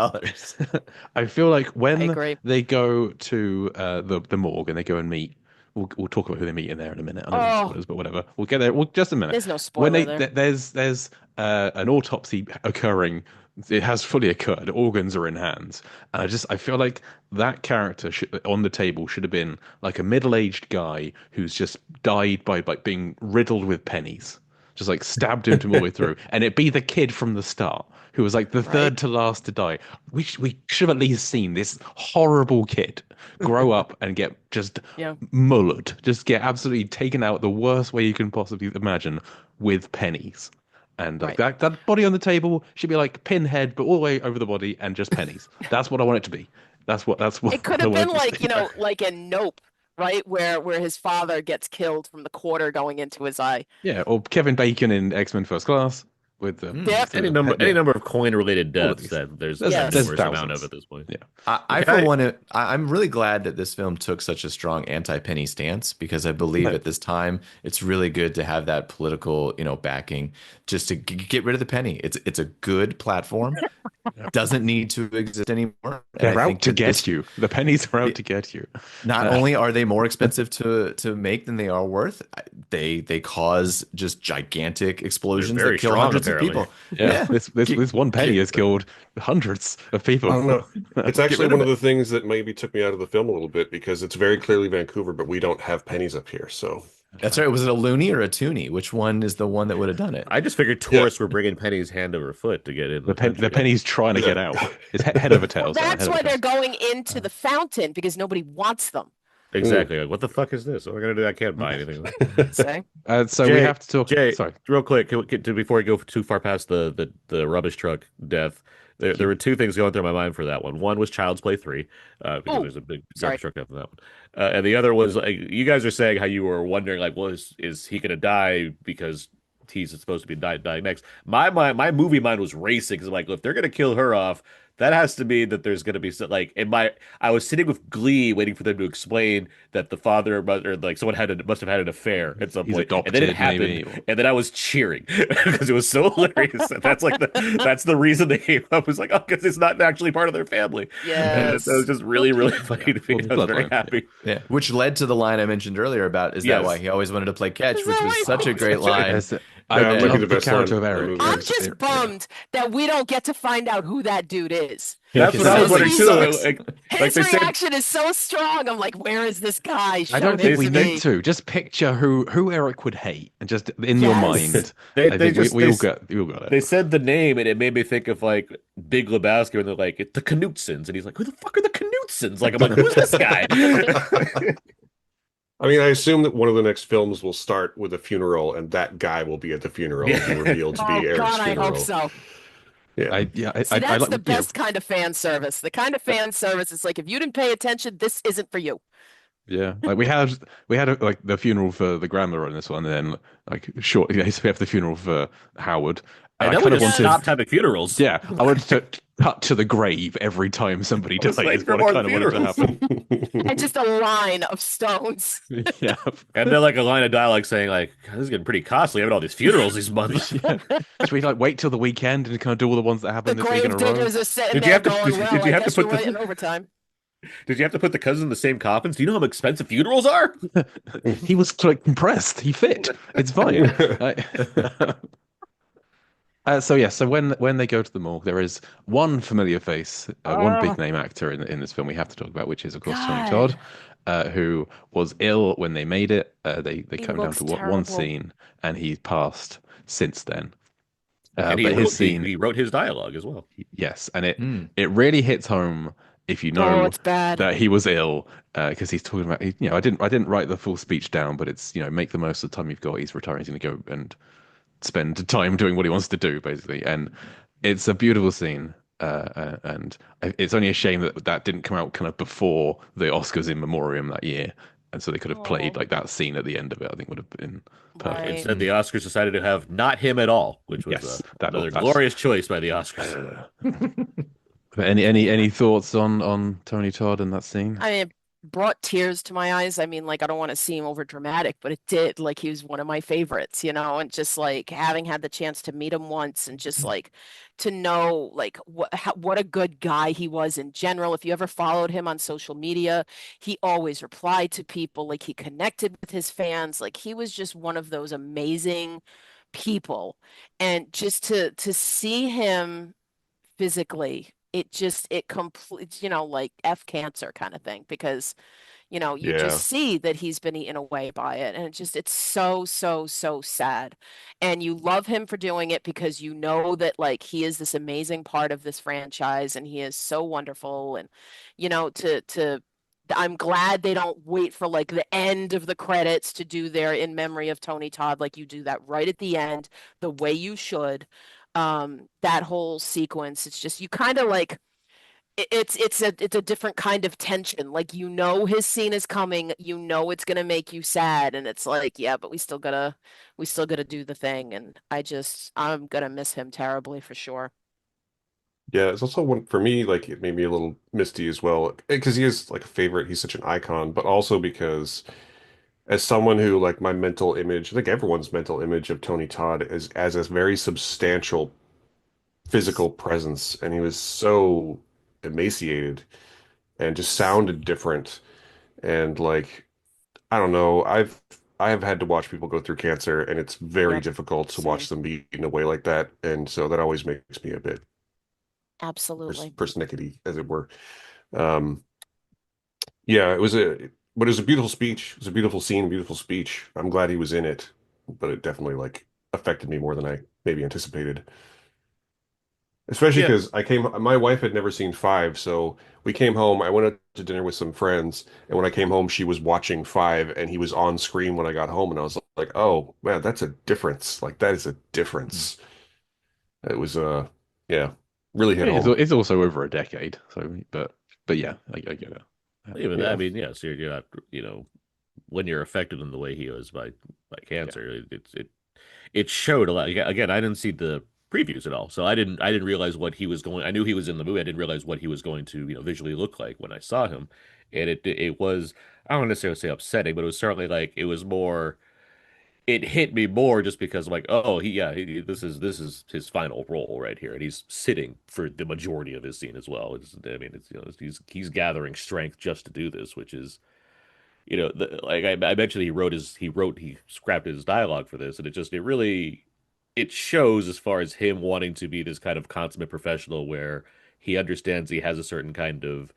I feel like I when agree. they go to the morgue and they go and meet, we'll talk about who they meet in there in a minute. I know there's Oh. spoilers, but whatever. We'll get there. Well, just a minute. There's no When spoiler there. there's an autopsy occurring, it has fully occurred. Organs are in hands, and I feel like that character on the table should have been like a middle-aged guy who's just died by like being riddled with pennies, just like stabbed him all the way through, and it'd be the kid from the start who was like the third to last to die. We should have at least seen this horrible kid grow up and get just Yeah. mullered, just get absolutely taken out the worst way you can possibly imagine with pennies. And like that body on the table should be like Pinhead, but all the way over the body and just pennies. That's what I want it to be. That's what. It could I have want been it to like, be. like in Nope, right? Where his father gets killed from the quarter going into his eye. Yeah, or Kevin Bacon in X-Men First Class with the Yep. Any number of coin-related All of deaths these. that there's There's- Yes. a there's numerous amount thousands. of at this point. Yeah. I for one, I'm really glad that this film took such a strong anti-penny stance because I believe at this time it's really good to have that political, backing just to get rid of the penny. It's a good platform. Doesn't need to exist anymore. And They're I out think to that get you. The pennies are out to get you. Not only are they more expensive to make than they are worth, they cause just gigantic explosions very that kill strong, hundreds apparently. of people. Yeah, this one penny has killed hundreds of people. I don't know. It's Get actually rid of one of it. the things that maybe took me out of the film a little bit because it's very clearly Vancouver, but we don't have pennies up here. So That's right. Was it a loony or a toonie? Which one is the one that would have done it? I just figured tourists were bringing pennies hand over foot to get in. The country. penny's trying to get out. It's head over tails. Well, down, that's head why over they're tails. going into the fountain because nobody wants them. Exactly. Like, what the fuck is this? What am I gonna do? I can't buy anything. Say. So we Jay, have to talk. Jay, Sorry. real quick, before we go too far past the rubbish truck death, there were two things going through my mind for that one. One was Child's Play 3, because Oh, there's a big sorry. garbage truck death in that one. And the other was like you guys are saying how you were wondering like, well, is he gonna die because he's supposed to be dying next? My movie mind was racing because I'm like, if they're gonna kill her off, that has to mean that there's gonna be like in my I was sitting with glee waiting for them to explain that the father or mother, like someone must have had an affair at some He's point, and then it adopted, happened, maybe. Or... and then I was cheering because it was so hilarious. That's like that's the reason they came up. Was like, oh, because it's not actually part of their family, and it was Yes. just really funny to me. Well, the I was very bloodline, happy. Yeah, which led to the line I mentioned earlier about is that why Yes. he always wanted to play catch, Is which that was right? such a great line. Yes, Yeah, I it might be love the the best character line of in the Eric. movie. I'm It's- just it- bummed that we don't get to find out who that dude is. That's Yeah, what I was because wondering he's too. so- Like His they said, reaction is so strong. I'm like, where is this guy? Show I don't think him we to need me. to. Just picture who Eric would hate, and just in your Yes. mind, they I they think we, just we they all got it. they said the name and it made me think of like Big Lebowski when they're like it's the Knutsons and he's like who the fuck are the Knutsons? Like I'm like who's this guy? I mean, I assume that one of the next films will start with a funeral, and that guy will be at the funeral Yeah. and revealed to Oh be Eric's God, I funeral. hope so. Yeah. See, I that's like the best kind of fan service. The kind of fan service is like, if you didn't pay attention, this isn't for you. Yeah, like we had like the funeral for the grandmother in this one, and then like short, yeah, so we have the funeral for Howard. And I then we kind of just wanted, stopped having funerals. yeah, I wanted to cut to the grave every time somebody I was died. like, Is for what I more kind of wanted to funerals. happen. And just a line of stones. Yeah, And then like a line of dialogue saying like this is getting pretty costly having all these funerals these months. yeah. Should we like wait till the weekend and kind of do all the ones that The happen this week in grave a row? diggers are sitting Did you there have to- going, did- well, did you I have to guess put you're the- waiting overtime. Did you have to put the cousins in the same coffins? Do you know how expensive funerals are? He was like compressed. He fit. It's fine. So yeah, so when they go to the morgue, there is one familiar face, one big name actor in this film we have to talk about, which is of course Tony God. Todd, who was ill when they made it. They He cut him down looks to one terrible. scene, and he's passed since then. And he but his wrote, scene, he wrote his dialogue as well. yes, and it Mm. it really hits home if you Oh, know it's bad. that he was ill, because he's talking about, I didn't write the full speech down, but it's, make the most of the time you've got. He's retiring. He's going to go and spend time doing what he wants to do, basically. And it's a beautiful scene. And it's only a shame that didn't come out kind of before the Oscars in memoriam that year. And so they could have played Oh. like that scene at the end of it. I think would have been perfect. Right. Instead, the Oscars decided to have not him at all, which was Yes, another that's- glorious choice by the Oscars. But any thoughts on Tony Todd and that scene? I mean, it brought tears to my eyes. I mean, like, I don't want to seem over dramatic, but it did. Like, he was one of my favorites, and just like having had the chance to meet him once and just like to know like what a good guy he was in general. If you ever followed him on social media, he always replied to people, like he connected with his fans. Like, he was just one of those amazing people. And just to see him physically, it completes, like F cancer kind of thing, because you Yeah. just see that he's been eaten away by it, and it's so sad. And you love him for doing it because you know that like he is this amazing part of this franchise and he is so wonderful. And to I'm glad they don't wait for like the end of the credits to do their in memory of Tony Todd. Like, you do that right at the end, the way you should. That whole sequence, it's just, you kind of like, it's a different kind of tension. Like, his scene is coming, it's gonna make you sad, and it's like, yeah, but we still gotta do the thing. And I'm gonna miss him terribly for sure. Yeah, it's also one for me, like it made me a little misty as well, because he is like a favorite. He's such an icon, but also because as someone who like my mental image, I think everyone's mental image of Tony Todd is as a very substantial physical presence, and he was so emaciated and just sounded different. And like, I don't know, I have had to watch people go through cancer, and it's very Yep, difficult to same. watch them be in a way like that. And so that always makes me a bit Absolutely. persnickety, as it were. Um, yeah, but it was a beautiful speech. It was a beautiful scene, beautiful speech. I'm glad he was in it, but it definitely like affected me more than I maybe anticipated. Especially Yeah. because my wife had never seen five, so we came home. I went out to dinner with some friends, and when I came home, she was watching five, and he was on screen when I got home, and I was like, "Oh man, that's a difference. Like that is a Mm. difference." It was yeah, really hit It's, home. it's also over a decade, so but yeah, I get it. Even that, I Yeah. mean, yeah, so you're not, when you're affected in the way he was by Yeah. cancer, it showed a lot. Again, I didn't see the previews at all, so I didn't realize what he was going. I knew he was in the movie. I didn't realize what he was going to visually look like when I saw him, and it was, I don't necessarily say upsetting, but it was certainly like it was more. It hit me more just because I'm like, oh, this is his final role right here, and he's sitting for the majority of his scene as well. I mean, he's gathering strength just to do this, which is like I mentioned, he scrapped his dialogue for this, and it really it shows as far as him wanting to be this kind of consummate professional where he understands he has a certain kind of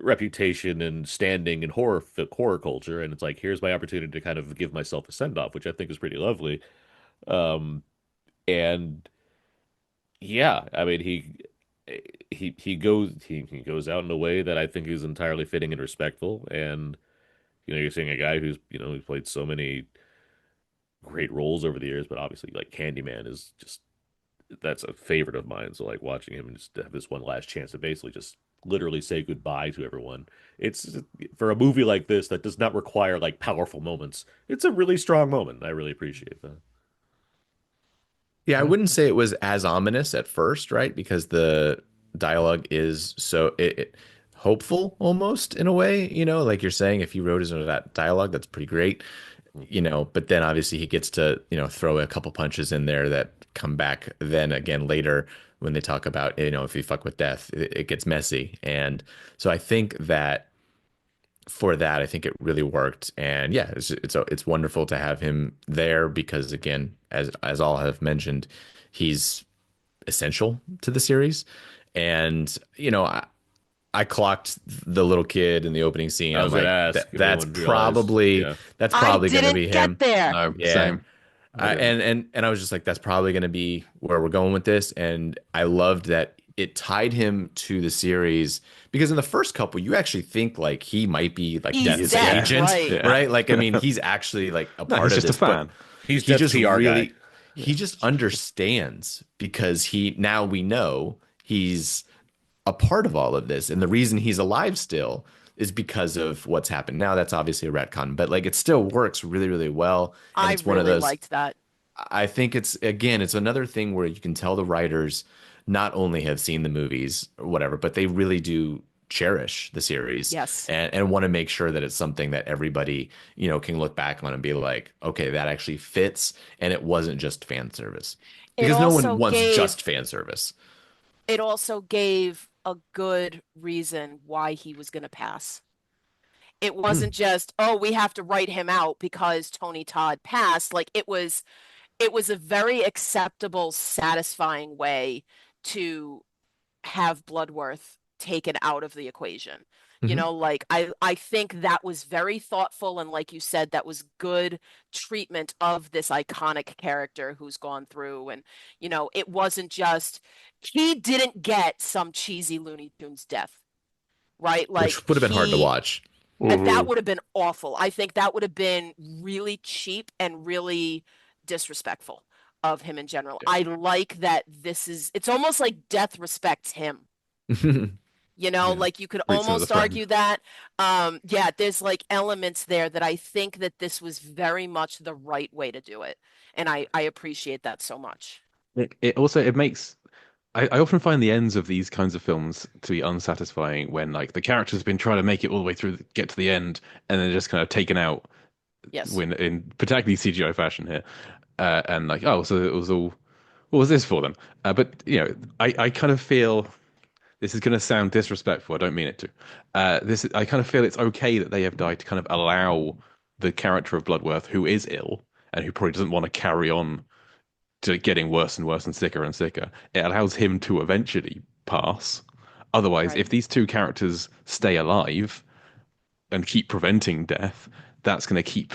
reputation and standing in horror culture, and it's like here's my opportunity to kind of give myself a send off, which I think is pretty lovely. Um, and yeah, I mean he goes out in a way that I think is entirely fitting and respectful, and you're seeing a guy who's played so many great roles over the years, but obviously like Candyman is just that's a favorite of mine. So like watching him just have this one last chance to basically just literally say goodbye to everyone. It's for a movie like this that does not require like powerful moments. It's a really strong moment. I really appreciate that. Yeah, I Well, wouldn't say it was as ominous at first, right? Because the dialogue is so hopeful almost in a way, like you're saying, if he wrote his own that dialogue, that's pretty great, but then obviously he gets to, throw a couple punches in there that come back then again later when they talk about, if you fuck with death, it gets messy. And so I think that for that, I think it really worked. And yeah, it's wonderful to have him there because again, as all have mentioned, he's essential to the series. And I clocked the little kid in the opening scene. I I'm was gonna like, ask if that's anyone realized. probably Yeah. that's I probably going to be didn't get him. there. no, Yeah. same. I didn't. And I was just like, that's probably going to be where we're going with this. And I loved that it tied him to the series because in the first couple, you actually think like he might be like He's Death's dead, agent, right? Yeah. right? Like, I mean, he's actually like a No, part he's of just a this, but fan. He's he Death's just PR guy. really, he just understands because now we know he's a part of all of this. And the reason he's alive still is because of what's happened. Now that's obviously a retcon, but like it still works really, really well. And I it's one of really those, liked that. I think it's another thing where you can tell the writers not only have seen the movies or whatever, but they really do cherish the series Yes. and want to make sure that it's something that everybody, can look back on and be like, okay, that actually fits. And it wasn't just fan service It because no one also wants gave just fan service. it also gave a good reason why he was going to pass. It Hmm. wasn't just, oh, we have to write him out because Tony Todd passed. Like it was a very acceptable, satisfying way to have Bloodworth taken out of the equation. Mhm. Like I think that was very thoughtful, and like you said, that was good treatment of this iconic character who's gone through. And it wasn't just he didn't get some cheesy Looney Tunes death, right? Like Which would have been hard to watch. that Hmm. would have been awful. I think that would have been really cheap and really disrespectful of him in general. Yeah. I like that it's almost like death respects him. Yeah. Like you could Treats him as a almost friend. argue that. Yeah, there's like elements there that I think that this was very much the right way to do it. And I appreciate that so much. It also it makes I often find the ends of these kinds of films to be unsatisfying when like the character's been trying to make it all the way through, get to the end, and then just kind of taken out Yes. when in particularly CGI fashion here, and like oh so it was all what was this for then? But I kind of feel this is going to sound disrespectful. I don't mean it to. I kind of feel it's okay that they have died to kind of allow the character of Bloodworth, who is ill and who probably doesn't want to carry on to getting worse and sicker and sicker. It allows him to eventually pass. Otherwise, Right. if these two characters stay alive and keep preventing death, that's going to keep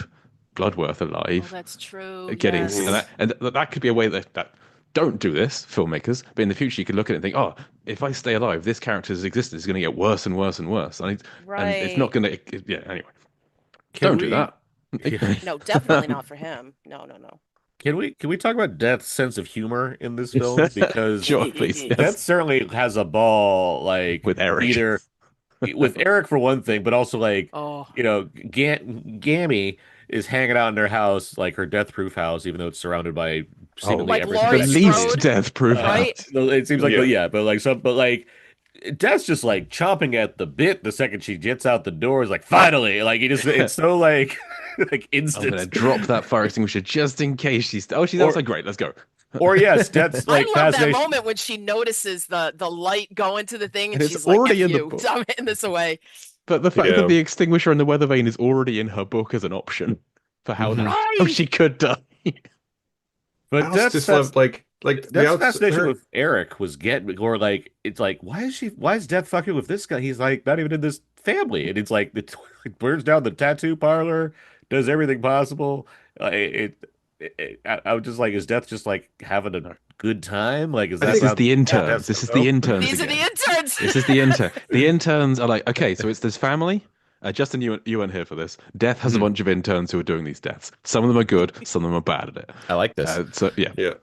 Bloodworth Oh, alive. that's true. Getting Yes. and that could be a way that don't do this, filmmakers. But in the future, you could look at it and think, oh, if I stay alive, this character's existence is going to get worse and worse and worse, and it's not going to. Yeah. Anyway, don't do that. No, definitely not for him. No. Can we talk about Death's sense of humor in this film? Because Sure, please. Yes. Death certainly has a ball, like With Eric. either with Eric for one thing, but also like Oh. Gammy is hanging out in their house, like her death-proof house, even though it's surrounded by seemingly Like everything. Laurie the Strode, least death-proof right? house. It seems like Yeah. but like Death's just like chomping at the bit the second she gets out the door. Is like finally, like it's so like like I'm instant. gonna drop that fire extinguisher just in case she's. Oh, she's Or- outside. Great, let's go. Or yes, Death's like I love that fascination. moment when she notices the light go into the thing, and And it's she's like, already "F in the you, book. I'm hitting this away." But the fact Yeah. that the extinguisher and the weather vane is already in her book as an option for how Right. she could die. But I also Death's just love like the Death's fascination her- with Eric was or like it's like why is Death fucking with this guy? He's like not even in this family, and it's like it burns down the tattoo parlor, does everything possible. I was just like, is Death just like having a good time? Like, is that This is how the interns. Death's This is film? the interns. These are again. the interns. This is the intern. The interns are like, okay, so it's this family. Justin, you weren't here for this. Death has a bunch of interns who are doing these deaths. Some of them are good, some of them are bad at it. I like this. So yeah, Yeah.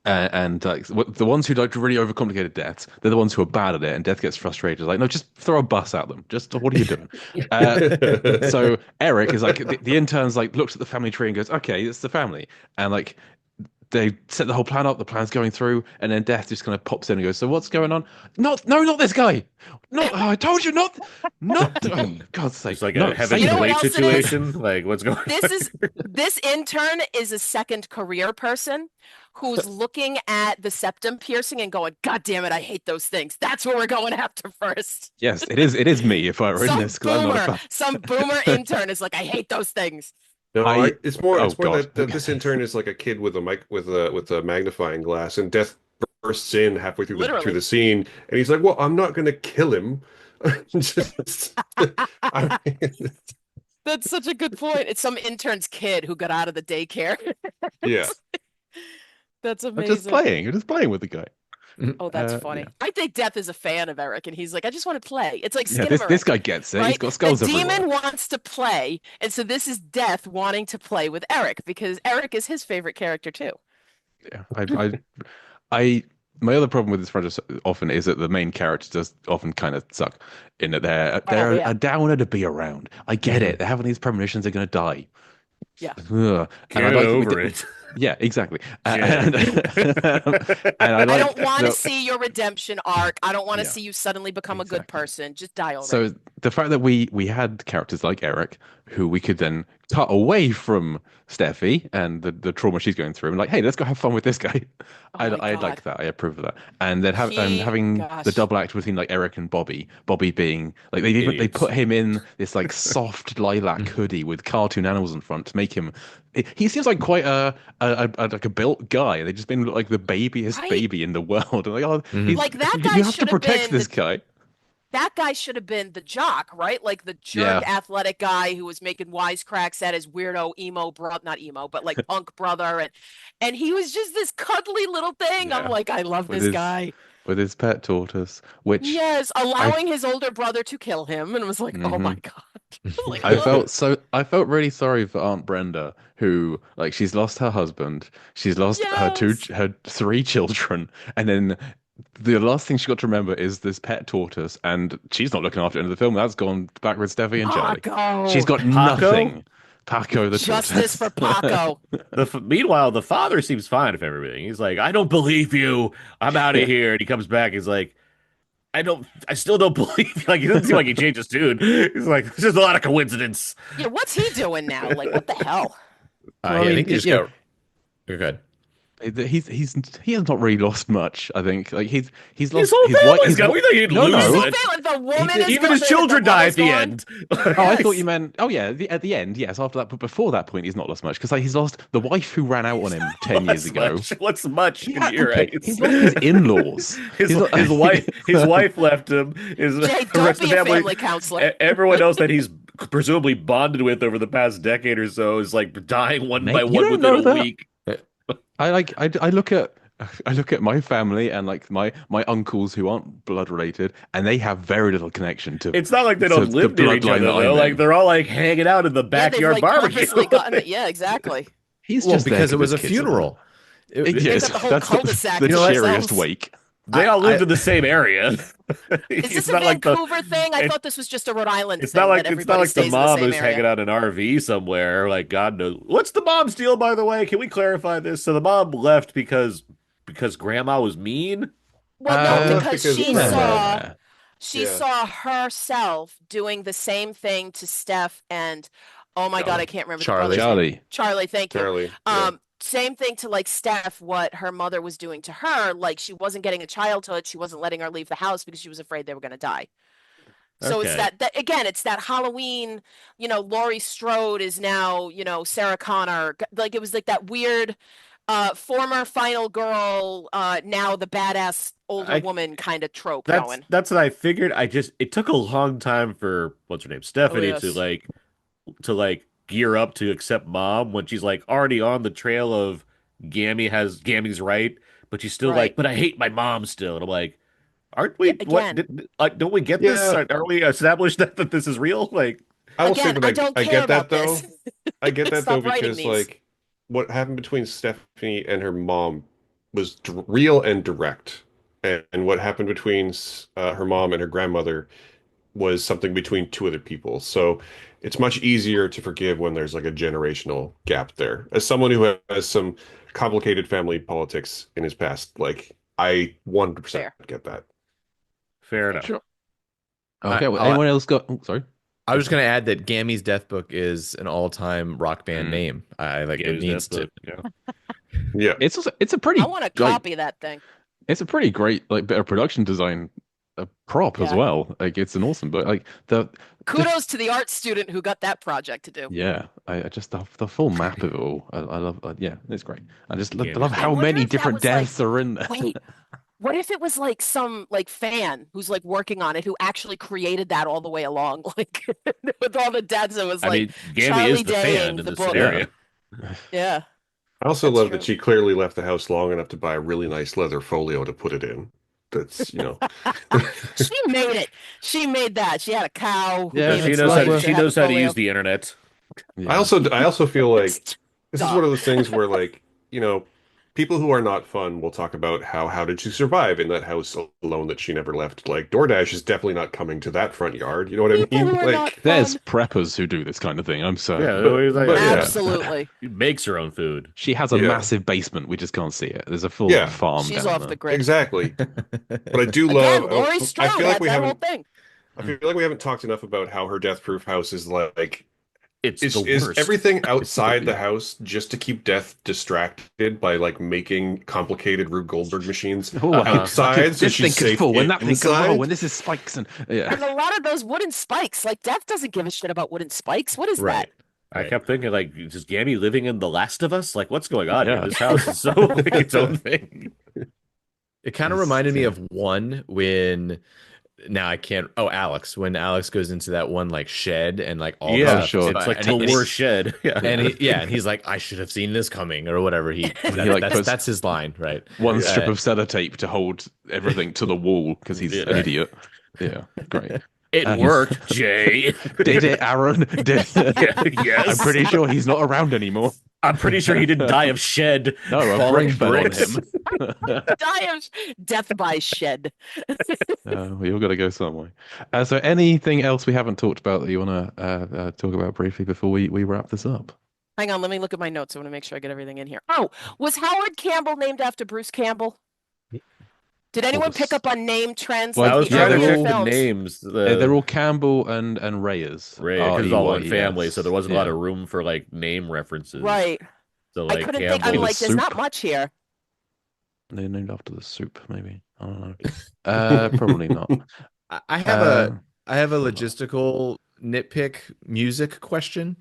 and the ones who like really overcomplicated deaths, they're the ones who are bad at it, and Death gets frustrated. Like, no, just throw a bus at them. Just what are you doing? So Eric is like the interns like looks at the family tree and goes, okay, it's the family, and like they set the whole plan up. The plan's going through, and then Death just kind of pops in and goes, "So what's going on? Not this guy. No, I told you not. Oh, God's sake! It's like no, a heaven You know to what wait else it is? situation. Like, what's going on? This intern is a second career person who's looking at the septum piercing and going, "God damn it, I hate those things." That's what we're going after first. Yes, it is. It is me if I were in Some this because I'm not a fan. some boomer intern is like, "I hate those things." No, it's more Oh, it's more God. that this intern is like a kid with a mic with a magnifying glass, and Death bursts in halfway through Literally. the scene, and he's like, "Well, I'm not going to kill him." That's such a good point. It's some intern's kid who got out of the daycare. Yeah. That's I'm amazing. just playing with the guy. Oh, that's funny. yeah. I think Death is a fan of Eric, and he's like, "I just want to play." It's like Yeah, Skinamarink, this guy gets it. He's right? got skulls The everywhere. demon wants to play, and so this is Death wanting to play with Eric because Eric is his favorite character too. Yeah, my other problem with this franchise often is that the main character does often kind of suck in that they're yeah. a downer to be around. I get it. They're having these premonitions they're going to die. Yeah. Ugh. Get And I like that we over did- it. Yeah, exactly. Yeah. And I I like don't want to the- see your redemption arc. I don't want to Yeah, see you suddenly become a good exactly. person. Just die already. So the fact that we had characters like Eric, who we could then cut away from Steffi and the trauma she's going through, and like, hey, let's go have fun with this guy. Oh my I God. like that. I approve of that. And then He- having gosh. the double act between like Eric and Bobby. Bobby being like they Idiots. put him in this like soft lilac hoodie with cartoon animals in front to make him. He seems like quite a like a built guy. They just made him look like the babiest Right. baby in the world. And like, oh, Mhm. Like, that you guy have to should have protect been this guy. that guy should have been the jock, right? Like the jerk athletic guy who was making wisecracks at his weirdo emo brother, not emo, but like punk brother, and he was just this cuddly little thing. Yeah. I'm like, I love With this his- guy. With his pet tortoise, which Yes, allowing his older brother to kill him, and was like, oh my god. Like, I ugh. felt really sorry for Aunt Brenda, who like she's lost her husband, she's lost Yes. her 3 children, and then the last thing she got to remember is this pet tortoise, and she's not looking after it in the film. That's gone back with Steffi and Charlie. Paco. She's got Paco? nothing. Paco the Justice tortoise. for Paco. Meanwhile, the father seems fine with everything. He's like, I don't believe you. I'm out of here. And he comes back. He's like, I still don't believe you. Like, he doesn't seem like he changed his tune. He's like, there's just a lot of coincidence. Yeah, what's he doing now? Like, what the hell? I Yeah, I mean, think he just yeah. got. You're good. He has not really lost much. I think like he's His lost whole his wife. family's gone. We thought he'd No, lose no. it. The woman is Even his gone, children the die at the mother's gone. end. Oh, I thought Yes. you meant. Oh yeah, at the end, yes. After that, but before that point, he's not lost much because like he's lost the wife who ran out on him 10 years ago. What's much? Yeah, You're okay, right. he's lost his in-laws. His wife left him. His Jay, the don't rest of be the a family, family counselor. everyone else that he's presumably bonded with over the past decade or so is like dying one Mate, by you one don't know within a that. week. I look at I look at my family and like my uncles who aren't blood related, and they have very little connection to It's not like they to don't the live near each bloodline other that though. I'm Like in. they're all like hanging out in the Yeah, they've backyard like barbecue. purposely gotten it. Yeah, exactly. He's Well, just there because it was his a kids are there. funeral. Yeah, They've got the whole that's cul-de-sac the to cheeriest themselves. wake. They all lived I in the same area. Is this It's a not like the Vancouver thing? I it- thought this was just a Rhode Island it's not thing that like everybody the stays in the mom same who's hanging area. out in an RV somewhere. Like God knows what's the mom's deal, by the way. Can we clarify this? So the mom left because grandma was mean. Well, no, Mom left because because Yeah. she Yeah. saw herself doing the same thing to Steph and oh my God, I can't remember the Charlie. brother's name. Charlie. Charlie, thank you. Charlie. Yeah. Same thing to like Steph, what her mother was doing to her. Like she wasn't getting a childhood. She wasn't letting her leave the house because she was afraid they were going to die. So it's Okay. that again, it's that Halloween, Laurie Strode is now, Sarah Connor. Like it was like that weird former final girl, now the badass older woman kind of trope going. That's what I figured. It took a long time for what's her name, Stephanie, yes. to gear up to accept mom when she's like already on the trail of Gammy's right, but she's still Right. like, but I hate my mom still. And I'm like, aren't we? Yeah, What again. don't we get this? Yeah. Aren't we established that this is real? Like, I will say Again, that I don't I care get that about though. this. I get that though Stop writing because these. like what happened between Stephanie and her mom was real and direct, and what happened between her mom and her grandmother was something between two other people. So it's much easier to forgive when there's like a generational gap there. As someone who has some complicated family politics in his past, like I 100% Fair. get that. fair enough. Sure. Okay, well, I'll- anyone else got? Oh, sorry. I was just gonna add that Gammy's Death Book is an all-time rock band name. I like it Gammy's needs Death to. Book, yeah. Yeah. It's a pretty I want to copy that thing. it's a pretty great like bit of production design prop as Yeah. well. Like it's an awesome book. Like Kudos to the art student who got that project to do. yeah, I just the full map of it all. I love. Yeah, it's great. I just love, Yeah, love I how wonder many if that different was, like- deaths are in there. Wait, what if it was like some like fan who's like working on it who actually created that all the way along, like with all the deaths? It was I like, mean, Gammy Charlie is the Day fan and in the this book. scenario. yeah. I also That's love true. that she clearly left the house long enough to buy a really nice leather folio to put it in. That's, She made it. She made that. She had a cow. Who Yeah, gave She its it's knows life like- to she have knows a how to folio. use the internet. Yeah. I also feel like It's this is dumb. one of those things where like, people who are not fun will talk about how did she survive in that house alone that she never left. Like DoorDash is definitely not coming to that front yard. You know what I People mean? who are Like not There's fun. preppers who do this kind of thing. I'm sorry. Yeah, but yeah. Absolutely. She makes her own food. She has a Yeah. massive basement. We just can't see it. There's a full Yeah. farm She's down off there. the grid. exactly. But I do Again, love Laurie I Strode feel like had we that whole haven't thing. I feel like we haven't talked enough about how her death proof house is like It's is the worst. everything outside the house just to keep death distracted by like making complicated Rube Goldberg machines Oh, outside so this she's thing could safe fall when that thing can roll inside? when this is spikes and yeah. And a lot of those wooden spikes, like Death doesn't give a shit about wooden spikes. What is Right. I kept thinking, like, is Gammy living in The Last of Us? Like, what's going on Yeah. here? This house is so like its own thing. It kind of reminded me of one when now I can't. Oh, Alex, when Alex goes into that one like shed and like all Yeah, the sure. It's like and the he- worst shed. Yeah. and he's like, I should have seen this coming or whatever. like, puts- That's his line, right? One Yeah. strip of sellotape to hold everything to the wall because he's Yeah. an idiot. Yeah, great. It Um, worked, Jay. Did it, Aaron? Did Yes. I'm pretty sure he's not around anymore. I'm pretty sure he didn't die of shed. No, a falling brick fell on bricks. him. Die of death by shed. We all got to go somewhere. So, anything else we haven't talked about that you want to talk about briefly before we wrap this up? Hang on, let me look at my notes. I want to make sure I get everything in here. Oh, was Howard Campbell named after Bruce Campbell? Did anyone was- pick up on name trends? Well, I was the yeah, trying to earlier check the films? names. They're all Campbell and Reyes. because it's all one R-E-Y-E-S. family, so there wasn't a lot Yeah. of room for like name references. Right. So I like couldn't think. I'm Campbell. like, there's not Soup. much here. They're named after the soup, maybe. I don't know. Probably not. I have Uh, I have a logistical nitpick music question.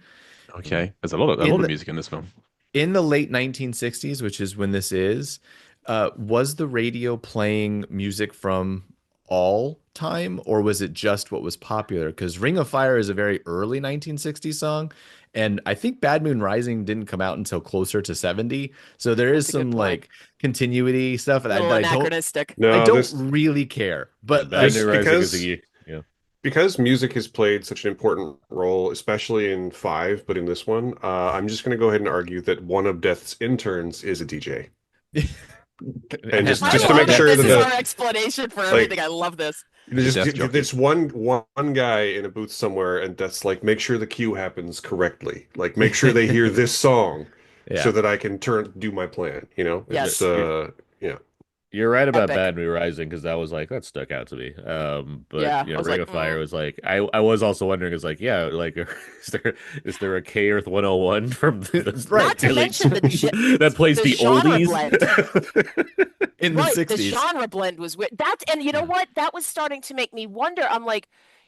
Okay, there's a lot In of the- music in this film. In the late 1960s, which is when this is, was the radio playing music from all time, or was it just what was popular? Because Ring of Fire is a very early 1960s song, And I think Bad Moon Rising didn't come out until closer to 70. So there is That's a good some point. like continuity stuff A that little I don't anachronistic. I No, don't this really care. But Bad like this New Rising is because yeah. because music has played such an important role, especially in five, but in this one, I'm just going to go ahead and argue that one of Death's interns is a DJ. And just I just to love make that sure this that is the our explanation for like everything. I love this. there's desk jockey. there's one guy in a booth somewhere, and that's like make sure the cue happens correctly. Like make sure they hear this song so yeah. that I can do my plan. You know, Yes. yeah. You're right about Epic. Bad Moon Rising because that was like that stuck out to me. But Yeah, you I know, was Ring like, of Fire was like I was also wondering is like yeah like is there a K Earth 101 from the Right. Not to mention that plays the the genre oldies? In the right, the 60s. genre blend was weird. And you know what? That was starting to make me wonder. I'm like,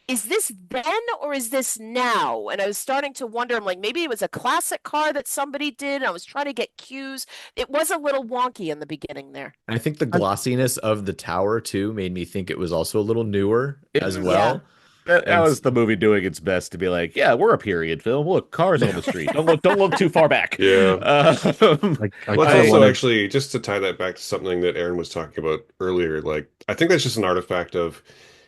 is this then or is this now? And I was starting to wonder. I'm like, maybe it was a classic car that somebody did. And I was trying to get cues. It was a little wonky in the beginning there. I think the glossiness of the tower too made me think it was also a little newer as Yeah. well. That And was the movie doing its best to be like, yeah, we're a period film. Look, cars on the street. Don't look too far back. Yeah. I Well, it's don't also wanna- actually just to tie that back to something that Aaron was talking about earlier. Like, I think that's just an artifact of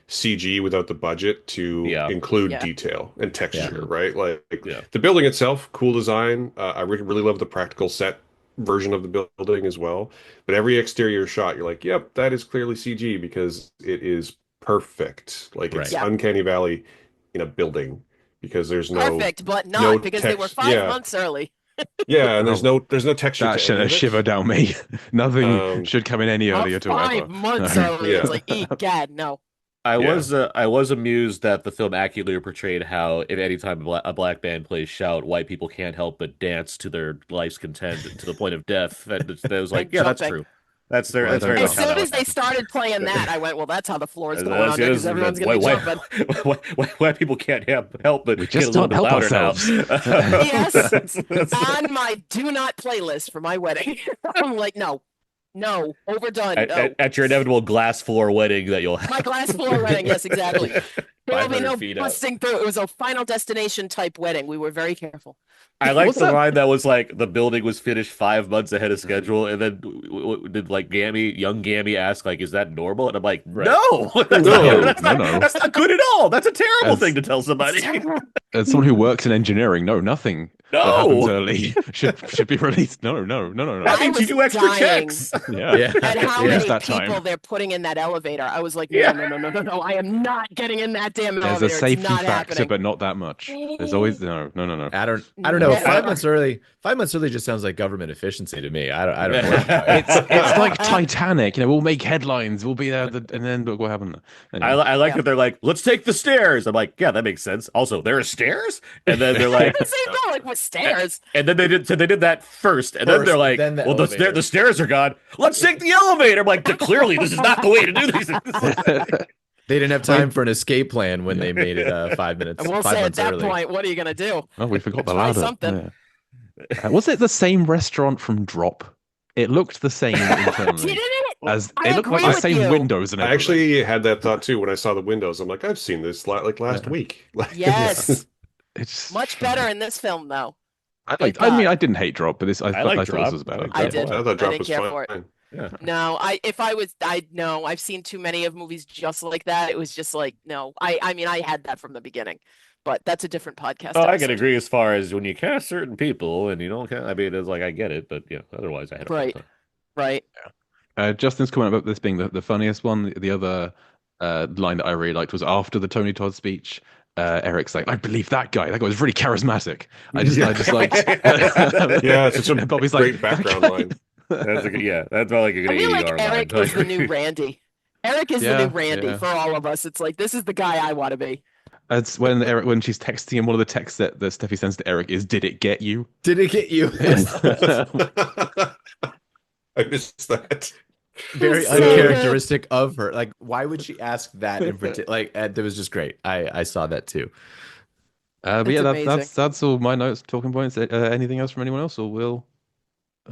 CG without the budget to Yeah. include Yeah. detail and texture, Yeah. right? Like Yeah. the building itself, cool design. I really love the practical set version of the building as well. But every exterior shot, you're like, yep, that is clearly CG because it is perfect. Like it's Right. Yeah. Uncanny Valley in a building because there's no Perfect, but not no because they were text- 5 yeah. months early. yeah, and there's no texture That to sent any a of it. shiver down me. Nothing Um, should come in any Not earlier to 5 ever. months No. early. Yeah. It's like, egad, no. I Yeah. was amused that the film accurately portrayed how if any time a black band plays shout, white people can't help but dance to their life's content to the point of death. That was like, And yeah, that's jumping. true. That's Well, that's very as much As how soon that as they started playing that, I went, well, that's how the floor is going That's- under because that's- everyone's going to be jumping. White people can't help but We get just a little don't bit help louder ourselves. now. Yes. That's- On my do not playlist for my wedding. I'm like, no, overdone. at, No. at your inevitable glass floor wedding that you'll have. My glass floor wedding. Yes, exactly. There will be 500 no feet up. busting through. It was a Final Destination type wedding. We were very careful. I like What's the that? line that was like the building was finished 5 months ahead of schedule, and then did like young Gammy ask like, "Is that normal?" And I'm like, Right. "No, that's, No. No. that's not good at all. That's a terrible As- thing to tell somebody." As someone who works in engineering, no, nothing that happens No, early should be released. No. that I means you was do extra dying. checks. Yeah. Yeah. And how Yeah. many That people time. they're putting in that elevator? I was like, no, Yeah. no. I am not getting in that damn There's elevator. a safety it's not factor, happening. but not that much. There's always no. I don't know. Never. 5 months early. 5 months early just sounds like government efficiency to me. I don't know. It's like Titanic. We'll make headlines. We'll be there, and then look what happened. Anyway. I like Yeah. that they're like, "Let's take the stairs." I'm like, "Yeah, that makes sense." Also, there are stairs, and then they're like, Same goal, like with stairs. and then they did that first, and then they're First, like, then the "Well, elevator. the stairs are gone. Let's take the elevator." I'm like, "Clearly, this is not the way to do these things." They didn't have time for an escape plan when they made it 5 minutes. And we'll 5 say at months that early. point, what are you going to do? Oh, we forgot the Try ladder. something. Yeah. Was it the same restaurant from Drop? It looked the same internally. Didn't it? As I it looked like agree the with same you. windows and I everything. actually had that thought too when I saw the windows. I'm like, I've seen this last week. Like, Yes. It's Much better in this film, though. I Thank mean, God. I didn't hate Drop, but like I thought Drop. this was better. I did. I thought I Drop didn't was care fine. for it. No, I've seen too many of movies just like that. It was just like, no, I mean, I had that from the beginning, but that's a different podcast. Oh, I can episode. agree as far as when you cast certain people and you don't cast. I mean, it's like I get it, but otherwise I had a fun Right. time. Right. Justin's comment about this being the funniest one. The other line that I really liked was after the Tony Todd speech. Eric's like, I believe that guy. That guy was really charismatic. I just like. Yeah, it's such a And Bobby's great like, background "That guy." line. That's that's about like a good I feel like ADR Eric line. is the new Randy. Eric is the Yeah, new Randy yeah. for all of us. It's like, this is the guy I want to be. It's when she's texting him. One of the texts that Steffi sends to Eric is, "Did it get you?" Did it get you? I missed that. Very So good. uncharacteristic of her. Like, why would she ask that in particular? Like, that was just great. I saw that too. But It's yeah, amazing. that's all my notes, talking points. Anything else from anyone else, or will?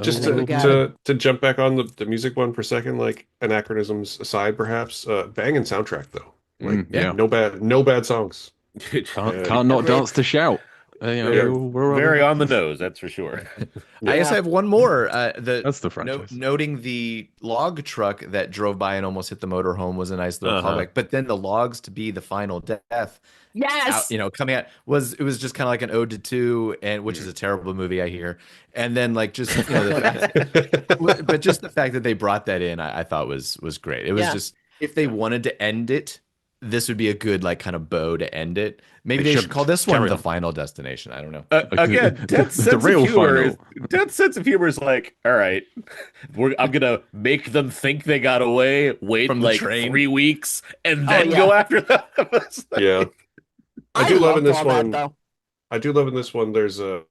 Just think we to, got to jump back on the music one for a second, like anachronisms aside, perhaps, banging soundtrack though. Like, yeah. no bad songs. Can't not Agreed. dance to shout. Yeah. we're Very on the nose, that's for sure. I guess I have one more. That's the franchise. Noting the log truck that drove by and almost hit the motorhome was a nice little callback. But then the logs to be the final death, Yes. coming out was just kind of like an ode to two, and which is a terrible movie, I hear. And then like just but just the fact that they brought that in, I thought was great. It was just if they wanted to end it, this would be a good like kind of bow to end it. Maybe they should call this one the final destination. I don't know. Again, Death's sense of humor is like, all right, I'm gonna make them think they got away, wait From the like train. 3 weeks, and then go after them. Yeah. I do love in this loved all one. that, though. I do love in this one. There's a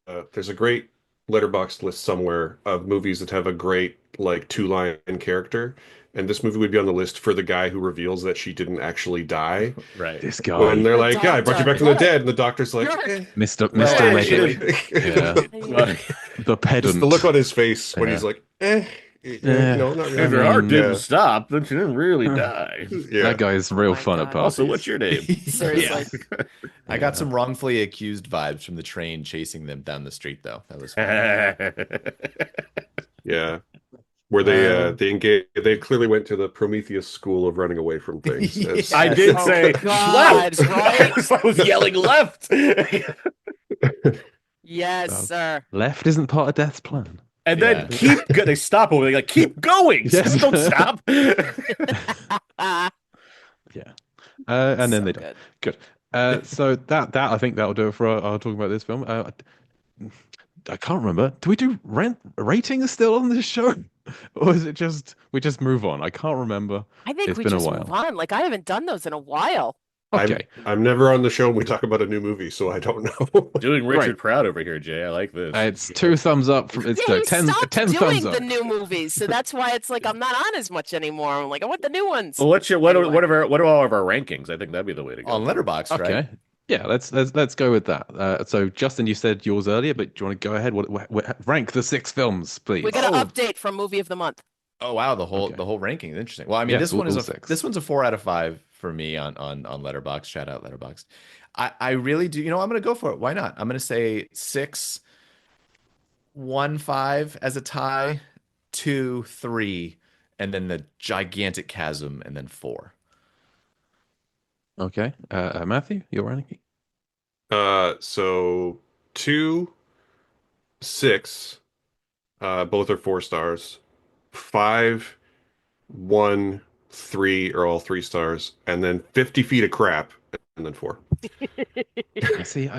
great letterbox list somewhere of movies that have a great like 2-line character, and this movie would be on the list for the guy who reveals that she didn't actually die. Right. This guy, When they're like, "Yeah, I brought you back from the dead," and the doctor's like, Mr. "Well, Medley. yeah." The pedant. Just the look on his face when Yeah. he's like, Yeah. no, not If her really." heart didn't Yeah. stop, then she didn't really die. Yeah. That guy's real my fun at God. parties. Also, what's your name? Seriously. I got some wrongfully accused vibes from the train chasing them down the street, though. That was fun. Yeah. Where they clearly went to the Prometheus school of running away from things. Yes. I did Oh, say God, left. right? I was yelling left. Yes, sir. Left isn't part of Death's plan. And then they stop over. They like keep going. Yes. Don't stop. Yeah. And then So they don't. good. Good. So that I think that'll do it for our talking about this film. I can't remember. Do we do ratings still on this show, or is it just we just move on? I can't remember. I think It's we been a just while. move on. Like I haven't done those in a while. Okay. I'm never on the show when we talk about a new movie, so I don't know. Doing Richard Right. proud over here, Jay. I like this. It's 2 thumbs up. It's Yeah, he 10 stopped 10 doing thumbs up. the new movies, so that's why it's like I'm not on as much anymore. I'm like, I want the new ones. Well, what Anyway. are all of our rankings? I think that'd be the way to go. On Letterboxd, Okay. right? Yeah, let's go with that. So Justin, you said yours earlier, but do you want to go ahead? What rank the 6 films, please? We got an update from Movie of the Month. Oh wow, the whole Okay. ranking is interesting. Well, I mean, Yeah, this one is all a 6. this one's a 4 out of 5 for me on Letterboxd. Shout out Letterboxd. I really do. I'm going to go for it. Why not? I'm going to say 6, 1, 5 as a tie, 2, 3, and then the gigantic chasm, and then 4. Okay. Matthew, your ranking? So 2, 6, both are 4 stars. 5, 1, 3 are all 3 stars, and then 50 feet of crap, and then 4. See,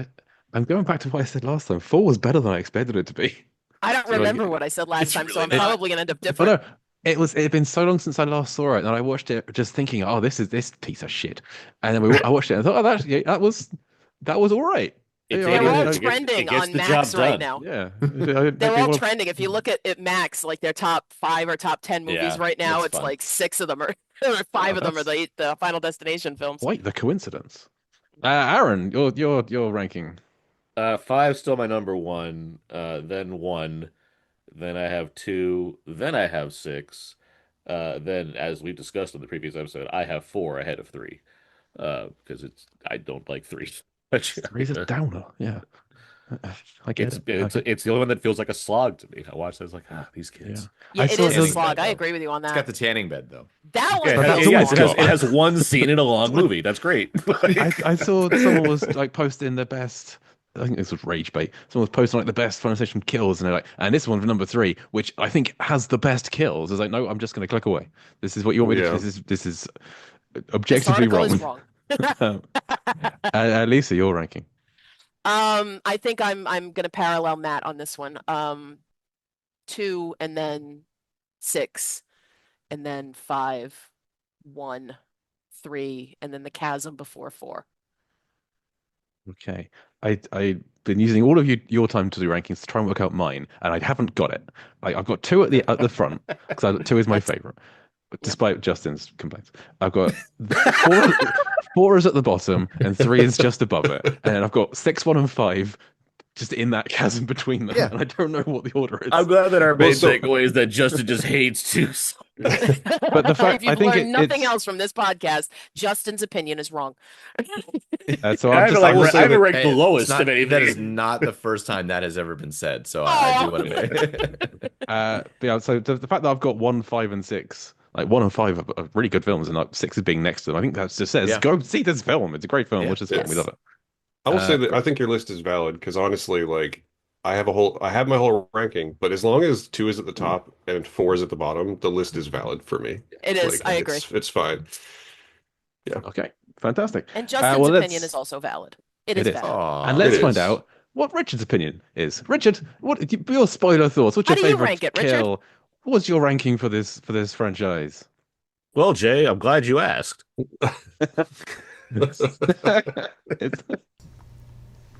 I'm going back to what I said last time. 4 was better than I expected it to be. I don't Like, remember what I said last it's time, so really I'm not. probably gonna end up But different. no, it had been so long since I last saw it, and I watched it just thinking, "Oh, this is this piece of shit," and then I watched it and I thought, "Oh, that was all right." It's They're Yeah, all it gets- trending it gets on the Max job right done. now. Yeah, They're all trending. If you look at Max, like their top 5 or top 10 movies Yeah, right now, that's it's fun. like 6 of them are, or 5 of them are that's- the Final Destination films. Quite the coincidence. Aaron, your ranking. 5 still my number 1. Then 1. Then I have 2. Then I have 6. Then, as we discussed in the previous episode, I have 4 ahead of 3. Because I don't like 3. Three's a downer. Yeah, I get it. It's the only one that feels like a slog to me. I watched it, I was like, these kids. Yeah, I it saw is a those- slog. I though. agree with you on It's that. got the tanning bed though. That one Yeah, But that's feels always long. good. it has one scene in a long movie. That's great. I saw someone was like posting the best. I think this was rage bait. Someone was posting like the best Final Destination kills, and they're like, and this one for number 3, which I think has the best kills. I was like, no, I'm just going to click away. This is what you want me to. Yeah. This is This objectively article wrong. is wrong. Lisa, your ranking. I think I'm gonna parallel Matt on this one. 2 and then 6 and then 5, 1, 3, and then the chasm before 4. Okay, I've been using all of your time to do rankings to try and work out mine, and I haven't got it. Like I've got 2 at the front because 2 is my favorite, despite Justin's complaints. I've got 4 is at the bottom, and 3 is just above it, and then I've got 6, 1, and 5 just in that chasm between them. Yeah. And I don't know what the order is. I'm glad that our main Well, so- takeaway is that Justin just hates two songs. But the fact if you've I think learned nothing it's else from this podcast, Justin's opinion is wrong. so I I'm haven't, just like, will I say haven't that- ranked the Hey, lowest it's not- of anything. that is not the first time that has ever been said. So I do want to. but yeah. So the fact that I've got 1, 5, and 6. Like 1 and 5 are really good films, and like 6 is being next to them. I think that just says, Yeah. go see this film. It's a great film. Yeah. Which is fun. We love it. I will say that great. I think your list is valid because honestly, like I have my whole ranking, but as long as 2 is at the top and 4 is at the bottom, the list is valid for me. It is. Like, I agree. It's fine. Okay, fantastic. And Justin's well, opinion let's- is also valid. It It is is. valid. And let's It find is. out what Richard's opinion is. Richard, what your spoiler thoughts? What's How your do you favorite rank it, Richard? kill? What's your ranking for this franchise? Well, Jay, I'm glad you asked. It's-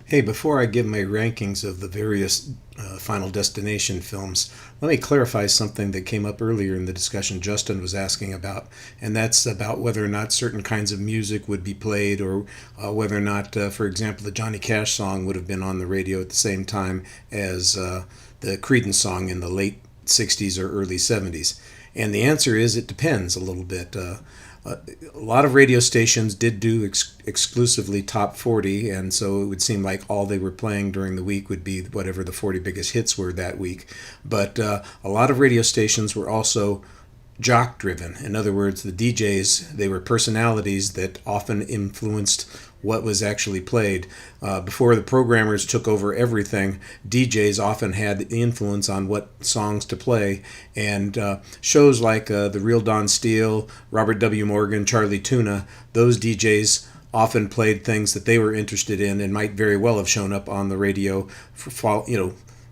Hey, before I give my rankings of the various Final Destination films, let me clarify something that came up earlier in the discussion Justin was asking about, and that's about whether or not certain kinds of music would be played, or whether or not, for example, the Johnny Cash song would have been on the radio at the same time as the Creedence song in the late 60s or early 70s. And the answer is it depends a little bit. A lot of radio stations did do exclusively top 40, and so it would seem like all they were playing during the week would be whatever the 40 biggest hits were that week. But a lot of radio stations were also jock driven. In other words, the DJs, they were personalities that often influenced what was actually played. Before the programmers took over everything, DJs often had the influence on what songs to play, and shows like The Real Don Steele, Robert W. Morgan, Charlie Tuna, those DJs often played things that they were interested in and might very well have shown up on the radio.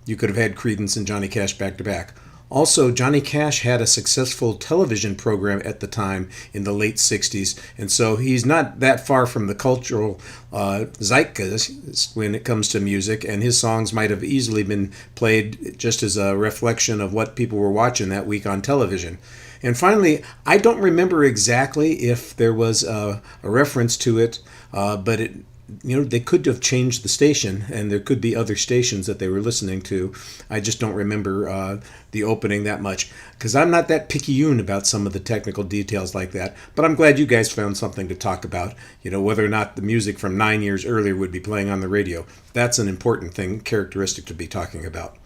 You could have had Creedence and Johnny Cash back to back. Also, Johnny Cash had a successful television program at the time in the late 60s, and so he's not that far from the cultural zeitgeist when it comes to music, and his songs might have easily been played just as a reflection of what people were watching that week on television. And finally, I don't remember exactly if there was a reference to it, but they could have changed the station, and there could be other stations that they were listening to. I just don't remember the opening that much, because I'm not that picayune about some of the technical details like that. But I'm glad you guys found something to talk about. Whether or not the music from 9 years earlier would be playing on the radio. That's an important characteristic to be talking about.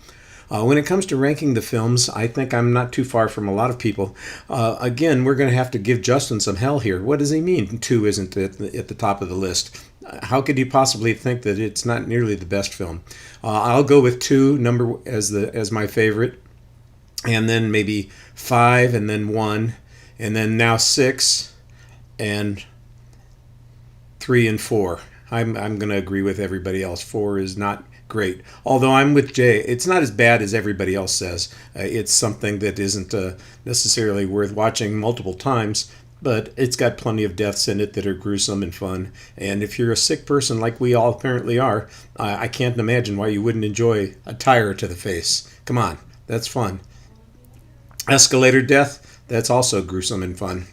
When it comes to ranking the films, I think I'm not too far from a lot of people. Again, we're going to have to give Justin some hell here. What does he mean 2 isn't at the top of the list? How could you possibly think that it's not nearly the best film? I'll go with 2 as my favorite, and then maybe 5, and then 1, and then now 6, and 3 and 4. I'm going to agree with everybody else. 4 is not great. Although I'm with Jay, it's not as bad as everybody else says. It's something that isn't necessarily worth watching multiple times, but it's got plenty of deaths in it that are gruesome and fun. And if you're a sick person like we all apparently are, I can't imagine why you wouldn't enjoy a tire to the face. Come on, that's fun. Escalator death, that's also gruesome and fun.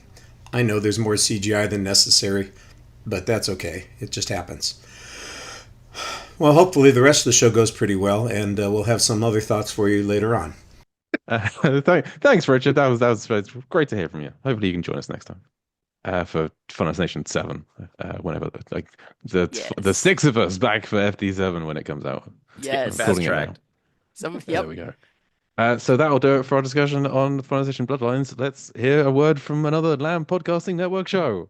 I know there's more CGI than necessary, but that's okay. It just happens. Well, hopefully the rest of the show goes pretty well, and we'll have some other thoughts for you later on. Thanks, Richard. That was great to hear from you. Hopefully you can join us next time for Fun Nation 7, whenever the 6 of us back for FD7 when it comes out. Yes. I'm calling it Fast-tracked. now. Yep. There we go. So that'll do it for our discussion on Fun Nation Bloodlines. Let's hear a word from another Lamb Podcasting Network show.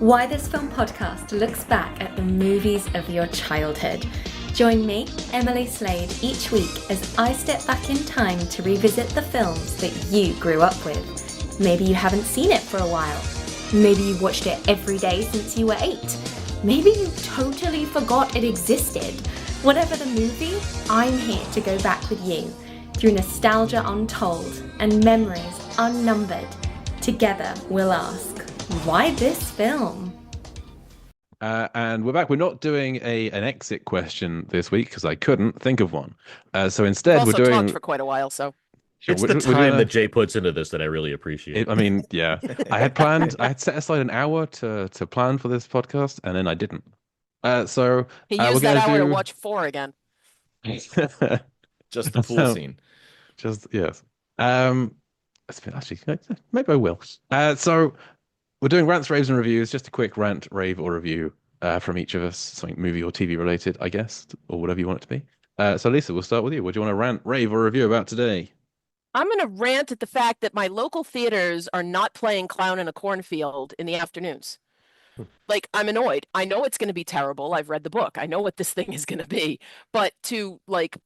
Why This Film podcast looks back at the movies of your childhood. Join me, Emily Slade, each week as I step back in time to revisit the films that you grew up with. Maybe you haven't seen it for a while. Maybe you watched it every day since you were 8. Maybe you totally forgot it existed. Whatever the movie, I'm here to go back with you through nostalgia untold and memories unnumbered. Together we'll ask, why this film? And we're back. We're not doing an exit question this week because I couldn't think of one. So instead, Also we're doing. talked for quite a while, so. It's the we're doing time that Jay puts into this that I really appreciate. I mean, yeah. I had set aside an hour to plan for this podcast, and then I didn't. So He we're used that gonna hour to do watch 4 again. Just the pool scene. just yes. Um, actually, maybe I will. So we're doing rants, raves, and reviews. Just a quick rant, rave, or review from each of us, something movie or TV related, I guess, or whatever you want it to be. So Lisa, we'll start with you. What do you want to rant, rave, or review about today? I'm going to rant at the fact that my local theaters are not playing Clown in a Cornfield in the afternoons. Like, I'm annoyed. I know it's going to be terrible. I've read the book. I know what this thing is going to be. But to like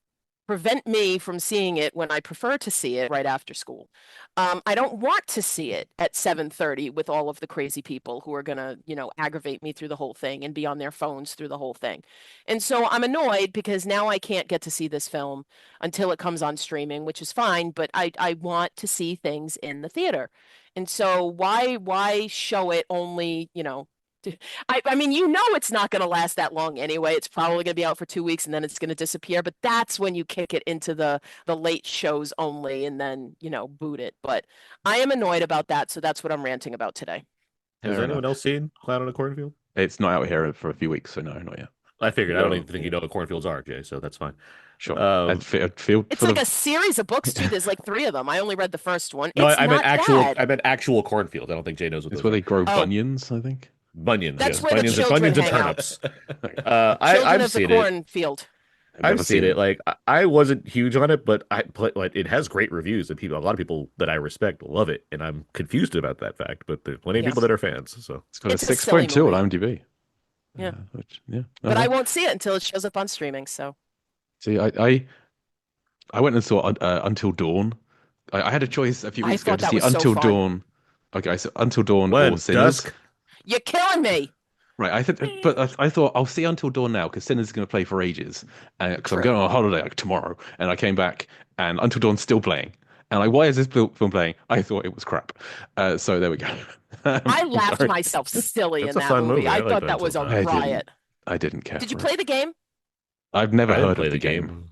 prevent me from seeing it when I prefer to see it right after school. I don't want to see it at 7:30 with all of the crazy people who are gonna, aggravate me through the whole thing and be on their phones through the whole thing. And so I'm annoyed because now I can't get to see this film until it comes on streaming, which is fine, but I want to see things in the theater. And so why show it only, I mean, it's not going to last that long anyway. It's probably going to be out for 2 weeks and then it's going to disappear. But that's when you kick it into the late shows only and then, boot it. But I am annoyed about that. So that's what I'm ranting about today. Has Fair anyone enough. else seen Clown in a Cornfield? It's not out here for a few weeks, so no, not yet. I figured. I No. don't even think you know what cornfields are, Jay, so that's fine. Sure. Um, I feel It's for like the a series of books too. There's like 3 of them. I only read the first one. no, It's I meant not actual. bad. I meant actual cornfield. I don't think Jay knows what it's those where are. they grow Oh. bunions, I think. Bunions. That's Yes, where the bunions. children Bunions and hang out. turnips. Children I've of the seen it. Cornfield. I've seen it. Like I wasn't huge on it, but like it has great reviews and a lot of people that I respect love it, and I'm confused about that fact. But there's plenty of Yes. people that are fans. So It's got It's a a silly 6.2 on movie. IMDb. Yeah. Yeah. But Uh-huh. I won't see it until it shows up on streaming. So See, I went and saw Until Dawn. I had a choice a few I weeks ago thought to that see was so Until fun. Dawn. Okay, so Until Dawn when or Sinners. dusk. You're killing me. Right, but I thought I'll see Until Dawn now because Sinners is going to play for ages, because I'm True. going on holiday like tomorrow, and I came back and Until Dawn's still playing, and like, why is this film playing? I thought it was crap, so there we go. I laughed Sorry. myself silly That's in a that fun movie. movie. I I like thought that that was a Until Dawn. riot. I didn't care. Did you for play it. the game? I've never I didn't heard play of the game.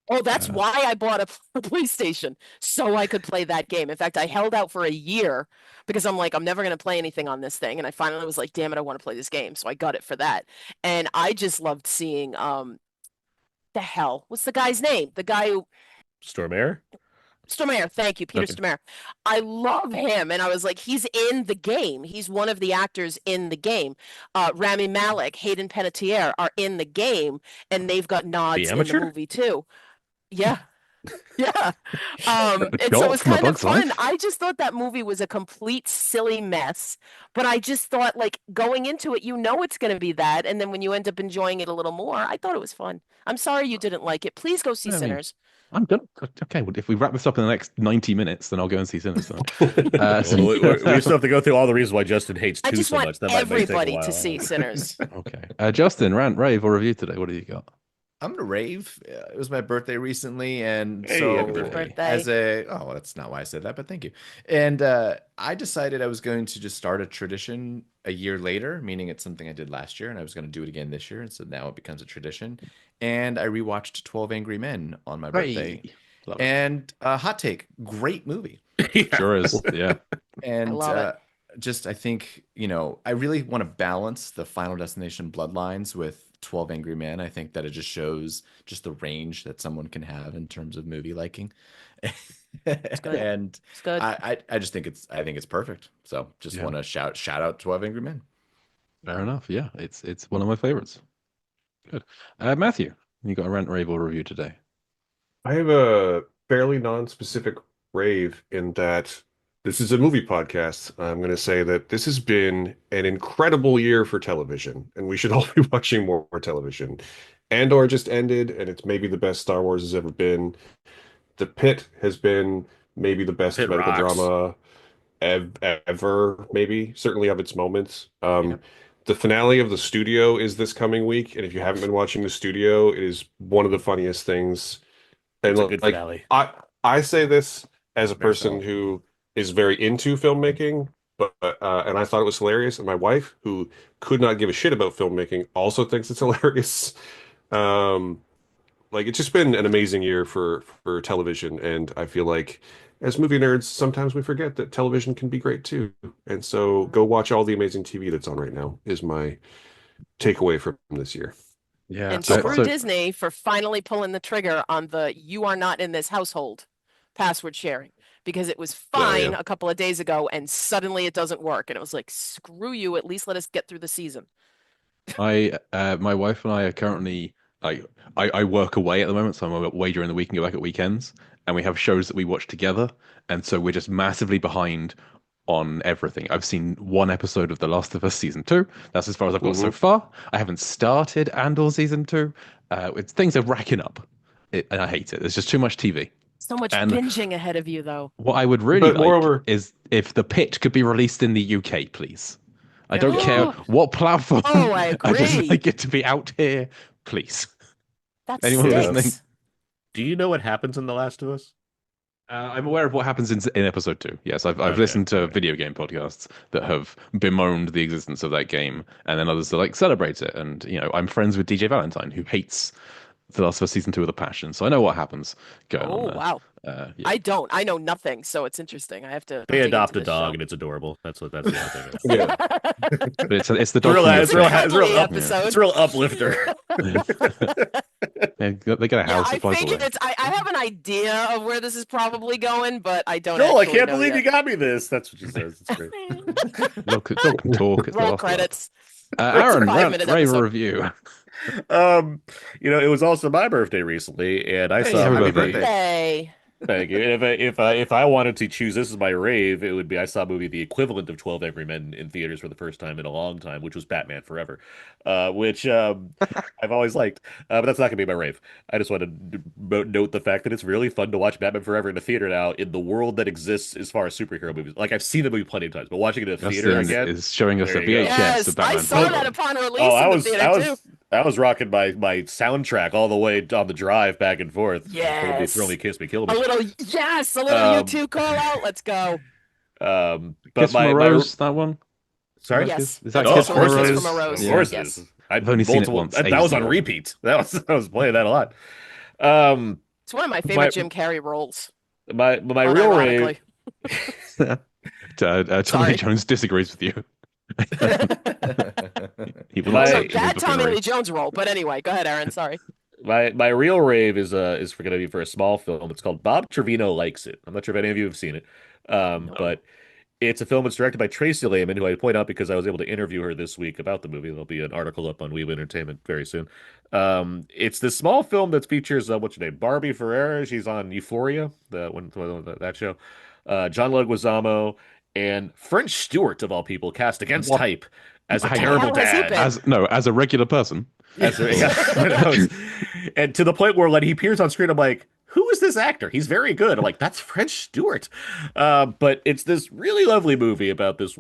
Oh, that's Uh, why I bought a PlayStation, so I could play that game. In fact, I held out for a year because I'm like, I'm never going to play anything on this thing. And I finally was like, damn it, I want to play this game. So I got it for that. And I just loved seeing, the hell, what's the guy's name? The guy who, Stormare. Stormare, thank you, Peter Okay. Stormare. I love him. And I was like, he's in the game. He's one of the actors in the game. Rami Malek, Hayden Panettiere are in the game, and they've got nods in the Amateur? movie too. Yeah. Yeah. And so it Jolt was from A kind of Bug's fun. Life? I just thought that movie was a complete silly mess, but I just thought like going into it, it's going to be that. And then when you end up enjoying it a little more, I thought it was fun. I'm sorry you didn't like it. Please go see I mean, Sinners. I'm done. Okay, well, if we wrap this up in the next 90 minutes, then I'll go and see Sinners. Then. Well, we still have to go through all the reasons why Justin hates I two just so want much. That might take a everybody while. to see Sinners. Okay. Justin, rant, rave, or review today. What do you got? I'm gonna rave. It was my birthday recently, and Hey, so happy birthday. as a well, that's not why I said that, but thank you. And I decided I was going to just start a tradition a year later, meaning it's something I did last year, and I was going to do it again this year, and so now it becomes a tradition. And I rewatched 12 Angry Men on my birthday. Love it. And hot take, great movie. Sure is. Yeah. And love it. just I think, I really want to balance the Final Destination Bloodlines with 12 Angry Men. I think that it just shows just the range that someone can have in terms of movie liking. good. And It's good. I just think it's perfect. So just Yeah. want to shout out 12 Angry Men. Fair enough. Yeah. It's one of my favorites. Good. Matthew, you got a rant, rave, or review today? I have a fairly non-specific rave in that this is a movie podcast. I'm going to say that this has been an incredible year for television, and we should all be watching more television. Andor just ended, and it's maybe the best Star Wars has ever been. The Pit has been maybe the best Pit medical rocks. drama ever, maybe, certainly of its moments. Yeah. The finale of The Studio is this coming week, and if you haven't been watching The Studio, it is one of the funniest things. And It's a good like finale. I say this as a Very person solid. who is very into filmmaking, but and I thought it was hilarious, and my wife, who could not give a shit about filmmaking, also thinks it's hilarious. Like it's just been an amazing year for television, and I feel like as movie nerds, sometimes we forget that television can be great too. And so go watch all the amazing TV that's on right now is my take away from this year. Yeah. And so screw far. Disney for finally pulling the trigger on the "you are not in this household" password sharing, because it was fine yeah. a couple of days ago and suddenly it doesn't work. And it was like, screw you, at least let us get through the season. My wife and I are currently like I work away at the moment, so I'm away during the week and go back at weekends, and we have shows that we watch together, and so we're just massively behind on everything. I've seen one episode of The Last of Us season 2. That's as far as I've got so far. I haven't started Andor season 2. Things are racking up, and I hate it. There's just too much TV. So much And binging ahead of you, though. what I would really But like moreover- is if The Pit could be released in the UK, please. I don't Yeah. care what platform. Oh, I I just agree. like it to be out here, please. That Anyone stinks. listening? Do you know what happens in The Last of Us? I'm aware of what happens in episode 2. Yes, I've Okay, listened to video game podcasts that have bemoaned the existence of that game, and then others that like celebrate it. And I'm friends with DJ Valentine, who hates The Last of Us season 2 with a passion. So I know what happens going on Oh, there. wow. Yeah. I don't. I know nothing, so it's interesting. I have to. They dig adopt into a this dog show. and it's adorable. That's the only thing. Yeah. But it's the It's dog. real- from the it's real- Affair. it's real Cuddly up- episode. It's a real uplifter. Yeah, they got a house I that flies figured away. I have an idea of where this is probably going, but I don't. Joel, I actually can't know believe yet. you got me this. That's what she says. It's great. Look, dog can talk. It's the Roll last one. credits. Aaron, 5-minute rave a episode. review. It was also my birthday recently, and I Hey, saw a happy movie. birthday. Hey. Thank you. And if I wanted to choose this as my rave, it would be I saw a movie the equivalent of 12 Angry Men in theaters for the first time in a long time, which was Batman Forever, which I've always liked. But that's not gonna be my rave. I just want to note the fact that it's really fun to watch Batman Forever in a theater now in the world that exists as far as superhero movies. Like I've seen the movie plenty of times, but watching it in a theater Justin again. is showing us There a you go. VHS Yes, of I Batman saw Forever. that upon release Oh, in the theater too. I was rocking my soundtrack all the way on the drive back and forth. Yes. Throw me, kiss me, kill A me. little yes, a little U2 call out. Let's go. But Kiss from my a Rose, that one. sorry. Yes. Is that That's Kiss of from a course it Rose? is. From a Rose. Of course it Yes. is. I've only seen it once, That ages was on ago. repeat. I was playing that a lot. Um, It's one of my favorite Jim Carrey roles. my real rave. unironically. Tommy Sorry. Lee Jones disagrees with you. He will My- not So accept you that as Tommy booking Lee rate. Jones role. But anyway, go ahead, Aaron. Sorry. My real rave is going to be for a small film. It's called Bob Trevino Likes It. I'm not sure if any of you have seen it, but it's a film that's directed by Tracy Lehman, who I point out because I was able to interview her this week about the movie. There'll be an article up on Weeb Entertainment very soon. It's this small film that features what's her name, Barbie Ferreira. She's on Euphoria, that show. John Leguizamo and French Stewart of all people, cast against What? type as a Hang on. terrible How has he dad. been? As a regular person. And to the point where when he appears on screen, I'm like, who is this actor? He's very good. I'm like, that's French Stewart. But it's this really lovely movie about this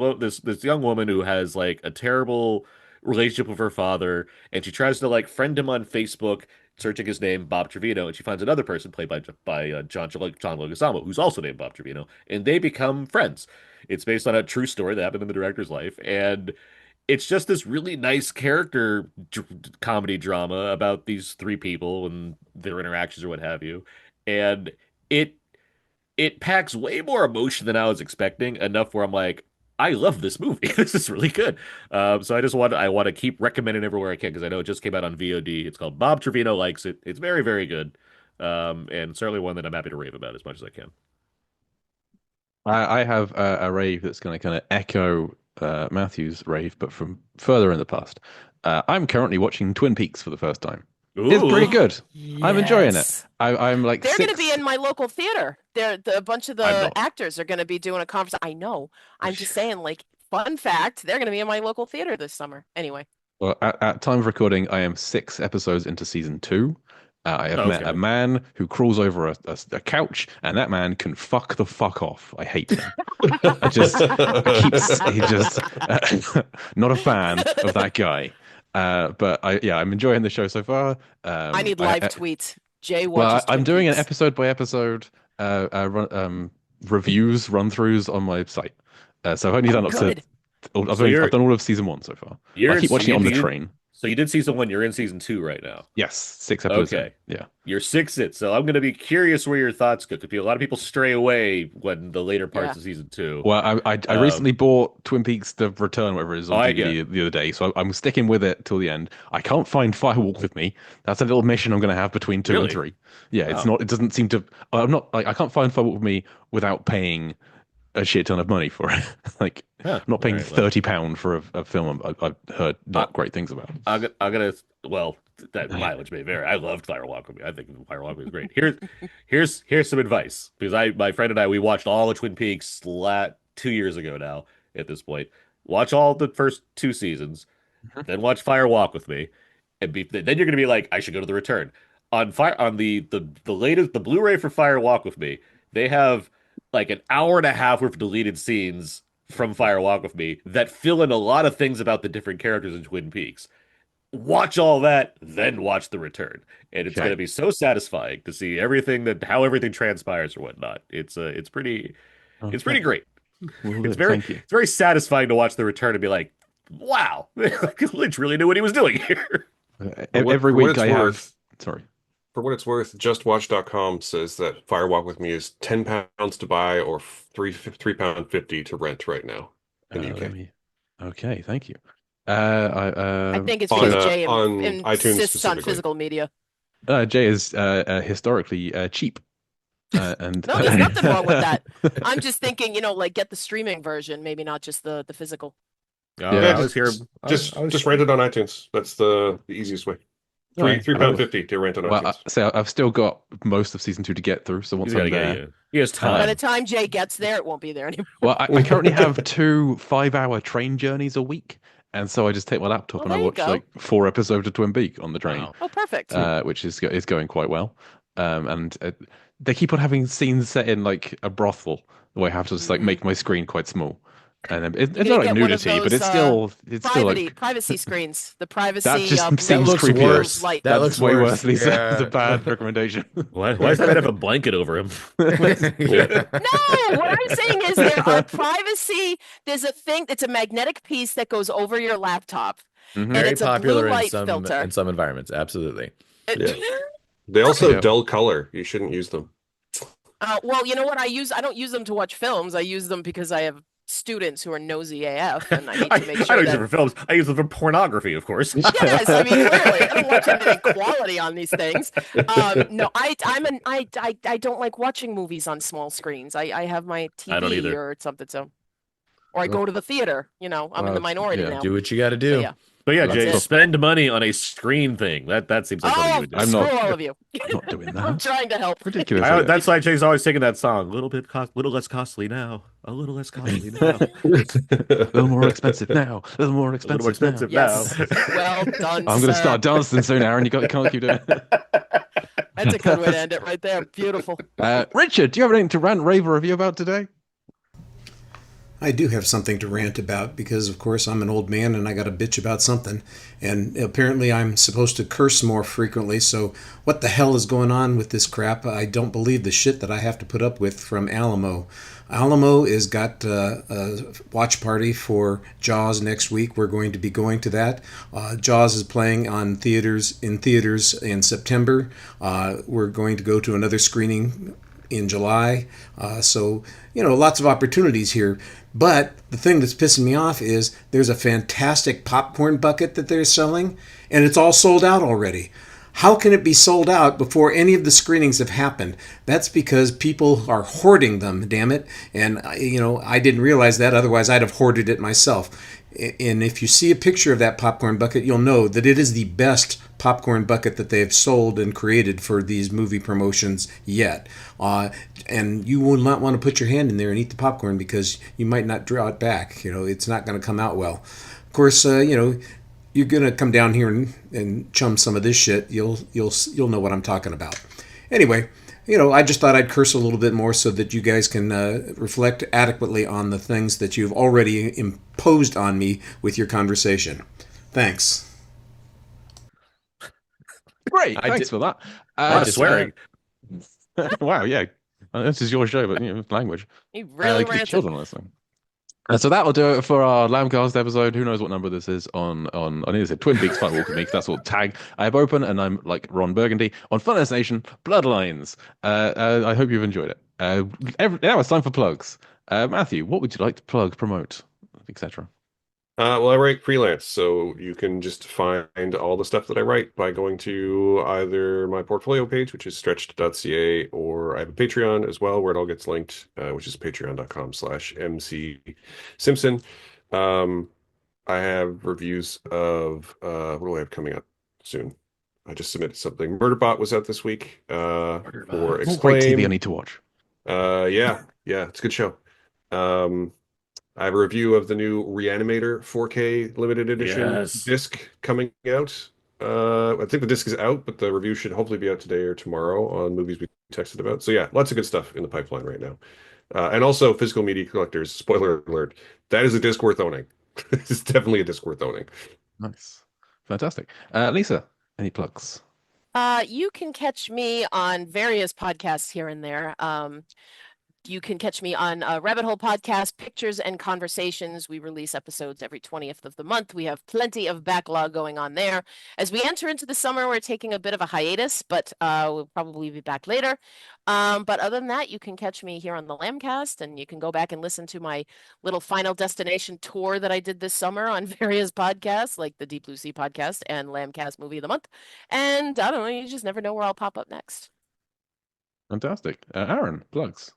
young woman who has like a terrible relationship with her father, and she tries to like friend him on Facebook, searching his name, Bob Trevino, and she finds another person played by John Leguizamo, who's also named Bob Trevino, and they become friends. It's based on a true story that happened in the director's life, and it's just this really nice character comedy drama about these three people and their interactions or what have you. And it packs way more emotion than I was expecting, enough where I'm like, I love this movie. This is really good. So I want to keep recommending it everywhere I can because I know it just came out on VOD. It's called Bob Trevino Likes It. It's very, very good. And certainly one that I'm happy to rave about as much as I can. I have a rave that's going to kind of echo Matthew's rave, but from further in the past. I'm currently watching Twin Peaks for the first time. It's pretty good. I'm enjoying it. Yes. I'm like They're going to six. be in my local theater. A bunch of I'm the not. actors are going to be doing a conference. I know. I'm just saying, like, fun fact, they're going to be in my local theater this summer. Anyway. Well, at time of recording, I am 6 episodes into season 2. I have met Okay. a man who crawls over a couch, and that man can fuck the fuck off. I hate him. Not a fan of that guy. But I'm enjoying the show so far. I need live tweets. Jay Well, watches I'm Twin doing an Peaks. episode by episode reviews, run-throughs on my site. So I've only done up to Good. I've done all of season 1 so far. I keep watching it on the train. So So you did season 1. You're in season 2 right now. Yes, 6 episodes. Okay. Yeah. You're 6 in. So I'm going to be curious where your thoughts go. Because a lot of people stray away when the later parts of season 2. Well, I recently bought Twin Peaks: The Return, whatever it is, on DVD the other day, so I'm sticking with it till the end. I can't find Firewalk with Me. That's a little mission I'm going to have between 2 and 3. Yeah, it's not. It doesn't seem to. I'm not like I can't find Firewalk with Me without paying a shit ton of money for it. Like I'm not paying £30 for a film I've heard not great things about. I'm gonna. Well, that mileage may vary. I loved Firewalk with Me. I think Firewalk was great. Here's some advice, because my friend and I, we watched all of Twin Peaks 2 years ago now. At this point, watch all the first 2 seasons, then watch Firewalk with Me, and then you're gonna be like, I should go to The Return. On the latest, the Blu-ray for Firewalk with Me, they have like an hour and a half worth of deleted scenes from Firewalk with Me that fill in a lot of things about the different characters in Twin Peaks. Watch all that, then watch The Return, and it's going to be so satisfying to see how everything transpires or whatnot. It's pretty great. Well, it's very satisfying to watch The Return and be like, wow, Lynch really knew what he was doing here. Every week I have. Sorry. For what it's worth, JustWatch.com says that Firewalk with Me is £10 to buy or £3.50 to rent right now in the UK. Okay, thank you. I think it's because Jay insists on physical media. Jay is historically cheap. And no, there's nothing wrong with that. I'm just thinking, like get the streaming version, maybe not just the physical. Just rent it on iTunes. That's the easiest way. £3.50 to rent on iTunes. So I've still got most of season 2 to get through. So once I'm there, he has time. By the time Jay gets there, it won't be there anymore. Well, I currently have 2 5-hour train journeys a week. And so I just take my laptop and I watch like 4 episodes of Twin Peaks on the train. Wow. Oh, perfect. Which is going quite well. And they keep on having scenes set in like a brothel where I have to just like make my screen quite small. And it's not like nudity, but it's still like privacy screens. The privacy that just seems creepy. That looks way worse. Lisa. It's a bad recommendation. Why does that have a blanket over him? No, what I'm saying is there are privacy. There's a thing. It's a magnetic piece that goes over your laptop, and Very it's a popular blue light in some environments. Absolutely. They also have dull color. You shouldn't use them. Well, you know what? I don't use them to watch films. I use them because I have students who are nosy AF, and I need to make sure I don't use them for films. I use them for pornography, of course. Yes, I mean clearly, I don't watch anything quality on these things. No, I don't like watching movies on small screens. I have my TV or something, or I go to the theater. I'm in the minority now. Do what you got to do. But yeah, Jay, spend money on a screen thing. That seems like something you would do. Screw all of you. I'm not doing that. I'm trying to help. Ridiculous. That's why Jay's always taking that song. Little less costly now. A little less costly now. A little more expensive now. A little more expensive now. Yes. Well done. I'm going to start dancing soon, Aaron. You can't keep doing it. That's a good way to end it right there. Beautiful. Richard, do you have anything to rant, rave, or review about today? I do have something to rant about because, of course, I'm an old man and I got to bitch about something. And apparently I'm supposed to curse more frequently. So what the hell is going on with this crap? I don't believe the shit that I have to put up with from Alamo. Alamo has got a watch party for Jaws next week. We're going to be going to that. Jaws is playing in theaters in September. We're going to go to another screening in July. So, lots of opportunities here. But the thing that's pissing me off is there's a fantastic popcorn bucket that they're selling, and it's all sold out already. How can it be sold out before any of the screenings have happened? That's because people are hoarding them, damn it. And, I didn't realize that. Otherwise, I'd have hoarded it myself. And if you see a picture of that popcorn bucket, you'll know that it is the best popcorn bucket that they've sold and created for these movie promotions yet. And you will not want to put your hand in there and eat the popcorn because you might not draw it back. It's not going to come out well. Of course, you're going to come down here and chum some of this shit. You'll know what I'm talking about. Anyway, I just thought I'd curse a little bit more so that you guys can reflect adequately on the things that you've already imposed on me with your conversation. Thanks. Great. Thanks for that. Swearing. Wow, yeah. This is your show, but language. He really keep children listening. So that'll do it for our Lambcast episode. Who knows what number this is on I need to say Twin Peaks Fight Walk with Me, because that's what tag I have open, and I'm like Ron Burgundy on Fun Nation Bloodlines. I hope you've enjoyed it. Now it's time for plugs. Matthew, what would you like to plug, promote, etc.? Well, I write freelance, so you can just find all the stuff that I write by going to either my portfolio page, which is stretched.ca, or I have a Patreon as well, where it all gets linked, which is patreon.com/MC Simpson. I have reviews of what do I have coming up soon? I just submitted something. Murderbot was out this week for Great TV I Exclaim. need to watch. Yeah, it's a good show. I have a review of the new Reanimator 4K limited edition disc coming out. I think the disc is out, but the review should hopefully be out today or tomorrow on movies we texted about. So yeah, lots of good stuff in the pipeline right now. And also physical media collectors, spoiler alert, that is a disc worth owning. It's definitely a disc worth owning. Nice. Fantastic. Lisa, any plugs? You can catch me on various podcasts here and there. You can catch me on Rabbit Hole Podcast, Pictures and Conversations. We release episodes every 20th of the month. We have plenty of backlog going on there. As we enter into the summer, we're taking a bit of a hiatus, but we'll probably be back later. But other than that, you can catch me here on the Lambcast, and you can go back and listen to my little Final Destination tour that I did this summer on various podcasts, like the Deep Blue Sea podcast and Lambcast Movie of the Month. And I don't know, you just never know where I'll pop up next. Fantastic. Aaron, plugs.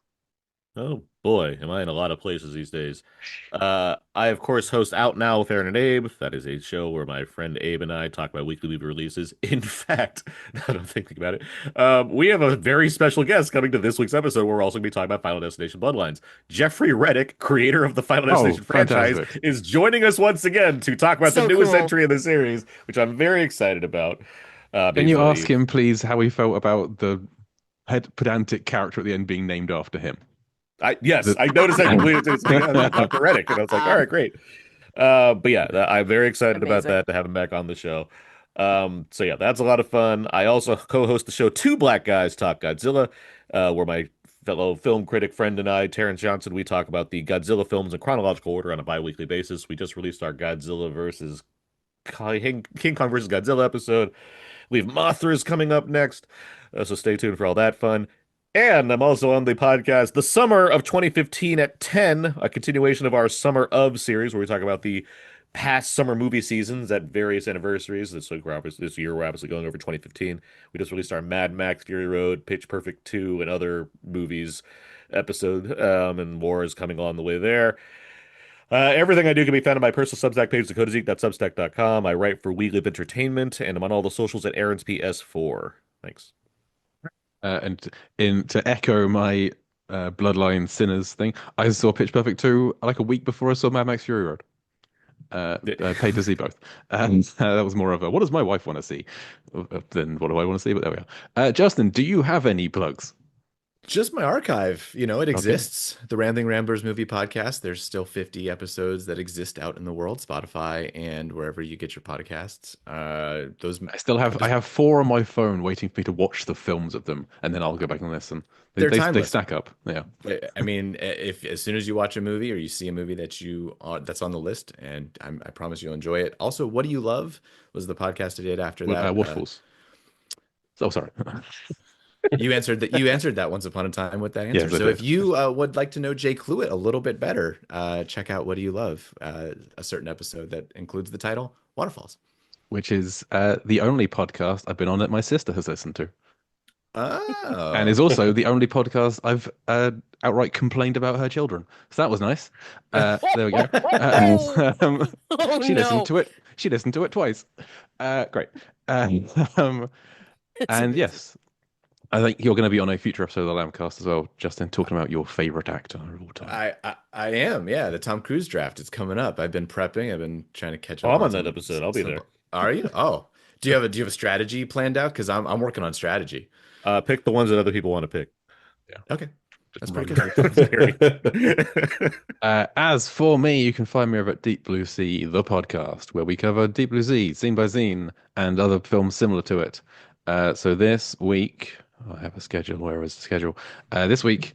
Oh boy, am I in a lot of places these days. I, of course, host Out Now with Aaron and Abe. That is a show where my friend Abe and I talk about weekly movie releases. In fact, now that I'm thinking about it, we have a very special guest coming to this week's episode where we're also going to be talking about Final Destination Bloodlines. Jeffrey Reddick, creator of the Final Destination franchise, fantastic. is joining us once again to talk about So the newest cool. entry in the series, which I'm very excited about. Can you ask him, please, how he felt about the pedantic character at the end being named after him? Yes, I noticed that completely. It's like, oh, Dr. Reddick, and I was like, all right, great. But yeah, I'm very excited about Amazing. that, to have him back on the show. So yeah, that's a lot of fun. I also co-host the show Two Black Guys Talk Godzilla, where my fellow film critic friend and I, Terrence Johnson, we talk about the Godzilla films in chronological order on a bi-weekly basis. We just released our Godzilla versus King Kong versus Godzilla episode. We have Mothra's coming up next, so stay tuned for all that fun. And I'm also on the podcast The Summer of 2015 at 10, a continuation of our Summer of series, where we talk about the past summer movie seasons at various anniversaries. This year we're obviously going over 2015. We just released our Mad Max, Fury Road, Pitch Perfect 2, and other movies episode, and more is coming on the way there. Everything I do can be found on my personal Substack page, dakotazeek.substack.com. I write for We Live Entertainment, and I'm on all the socials at Aaron's PS4. Thanks. And to echo my Bloodline Sinners thing, I saw Pitch Perfect 2 like a week before I saw Mad Max Fury Road. I paid to see both. And that was more of a, what does my wife want to see than what do I want to see? But there we are. Justin, do you have any plugs? Just my archive, it exists. The Rambling Ramblers movie podcast. There's still 50 episodes that exist out in the world, Spotify and wherever you get your podcasts. I have 4 on my phone waiting for me to watch the films of them, and then I'll go back and listen. They stack up. Yeah. I mean, if as soon as you watch a movie or you see a movie that's on the list, and I promise you'll enjoy it. Also, What Do You Love was the podcast I did after that. Waterfalls. Oh, sorry. You answered that once upon a time with that answer. Yes, so if you would like to know Jay Cluett a little bit better, check out What Do You Love, a certain episode that includes the title Waterfalls, which is the only podcast I've been on that my sister has listened to. Oh. And is also the only podcast I've outright complained about her children. So that was nice. There we go. She listened to it. She listened to it twice. Great. And yes, I think you're going to be on a future episode of the Lambcast as well, Justin, talking about your favorite actor of all time. I am, yeah. The Tom Cruise draft is coming up. I've been prepping. I've been trying to catch up. I'm on that episode. I'll be there. Are you? Oh, do you have a strategy planned out? Because I'm working on strategy. Pick the ones that other people want to pick. Yeah. Okay. That's pretty good. As for me, you can find me over at Deep Blue Sea, the podcast, where we cover Deep Blue Sea, scene by scene, and other films similar to it. So this week, I have a schedule. Where is the schedule? This week,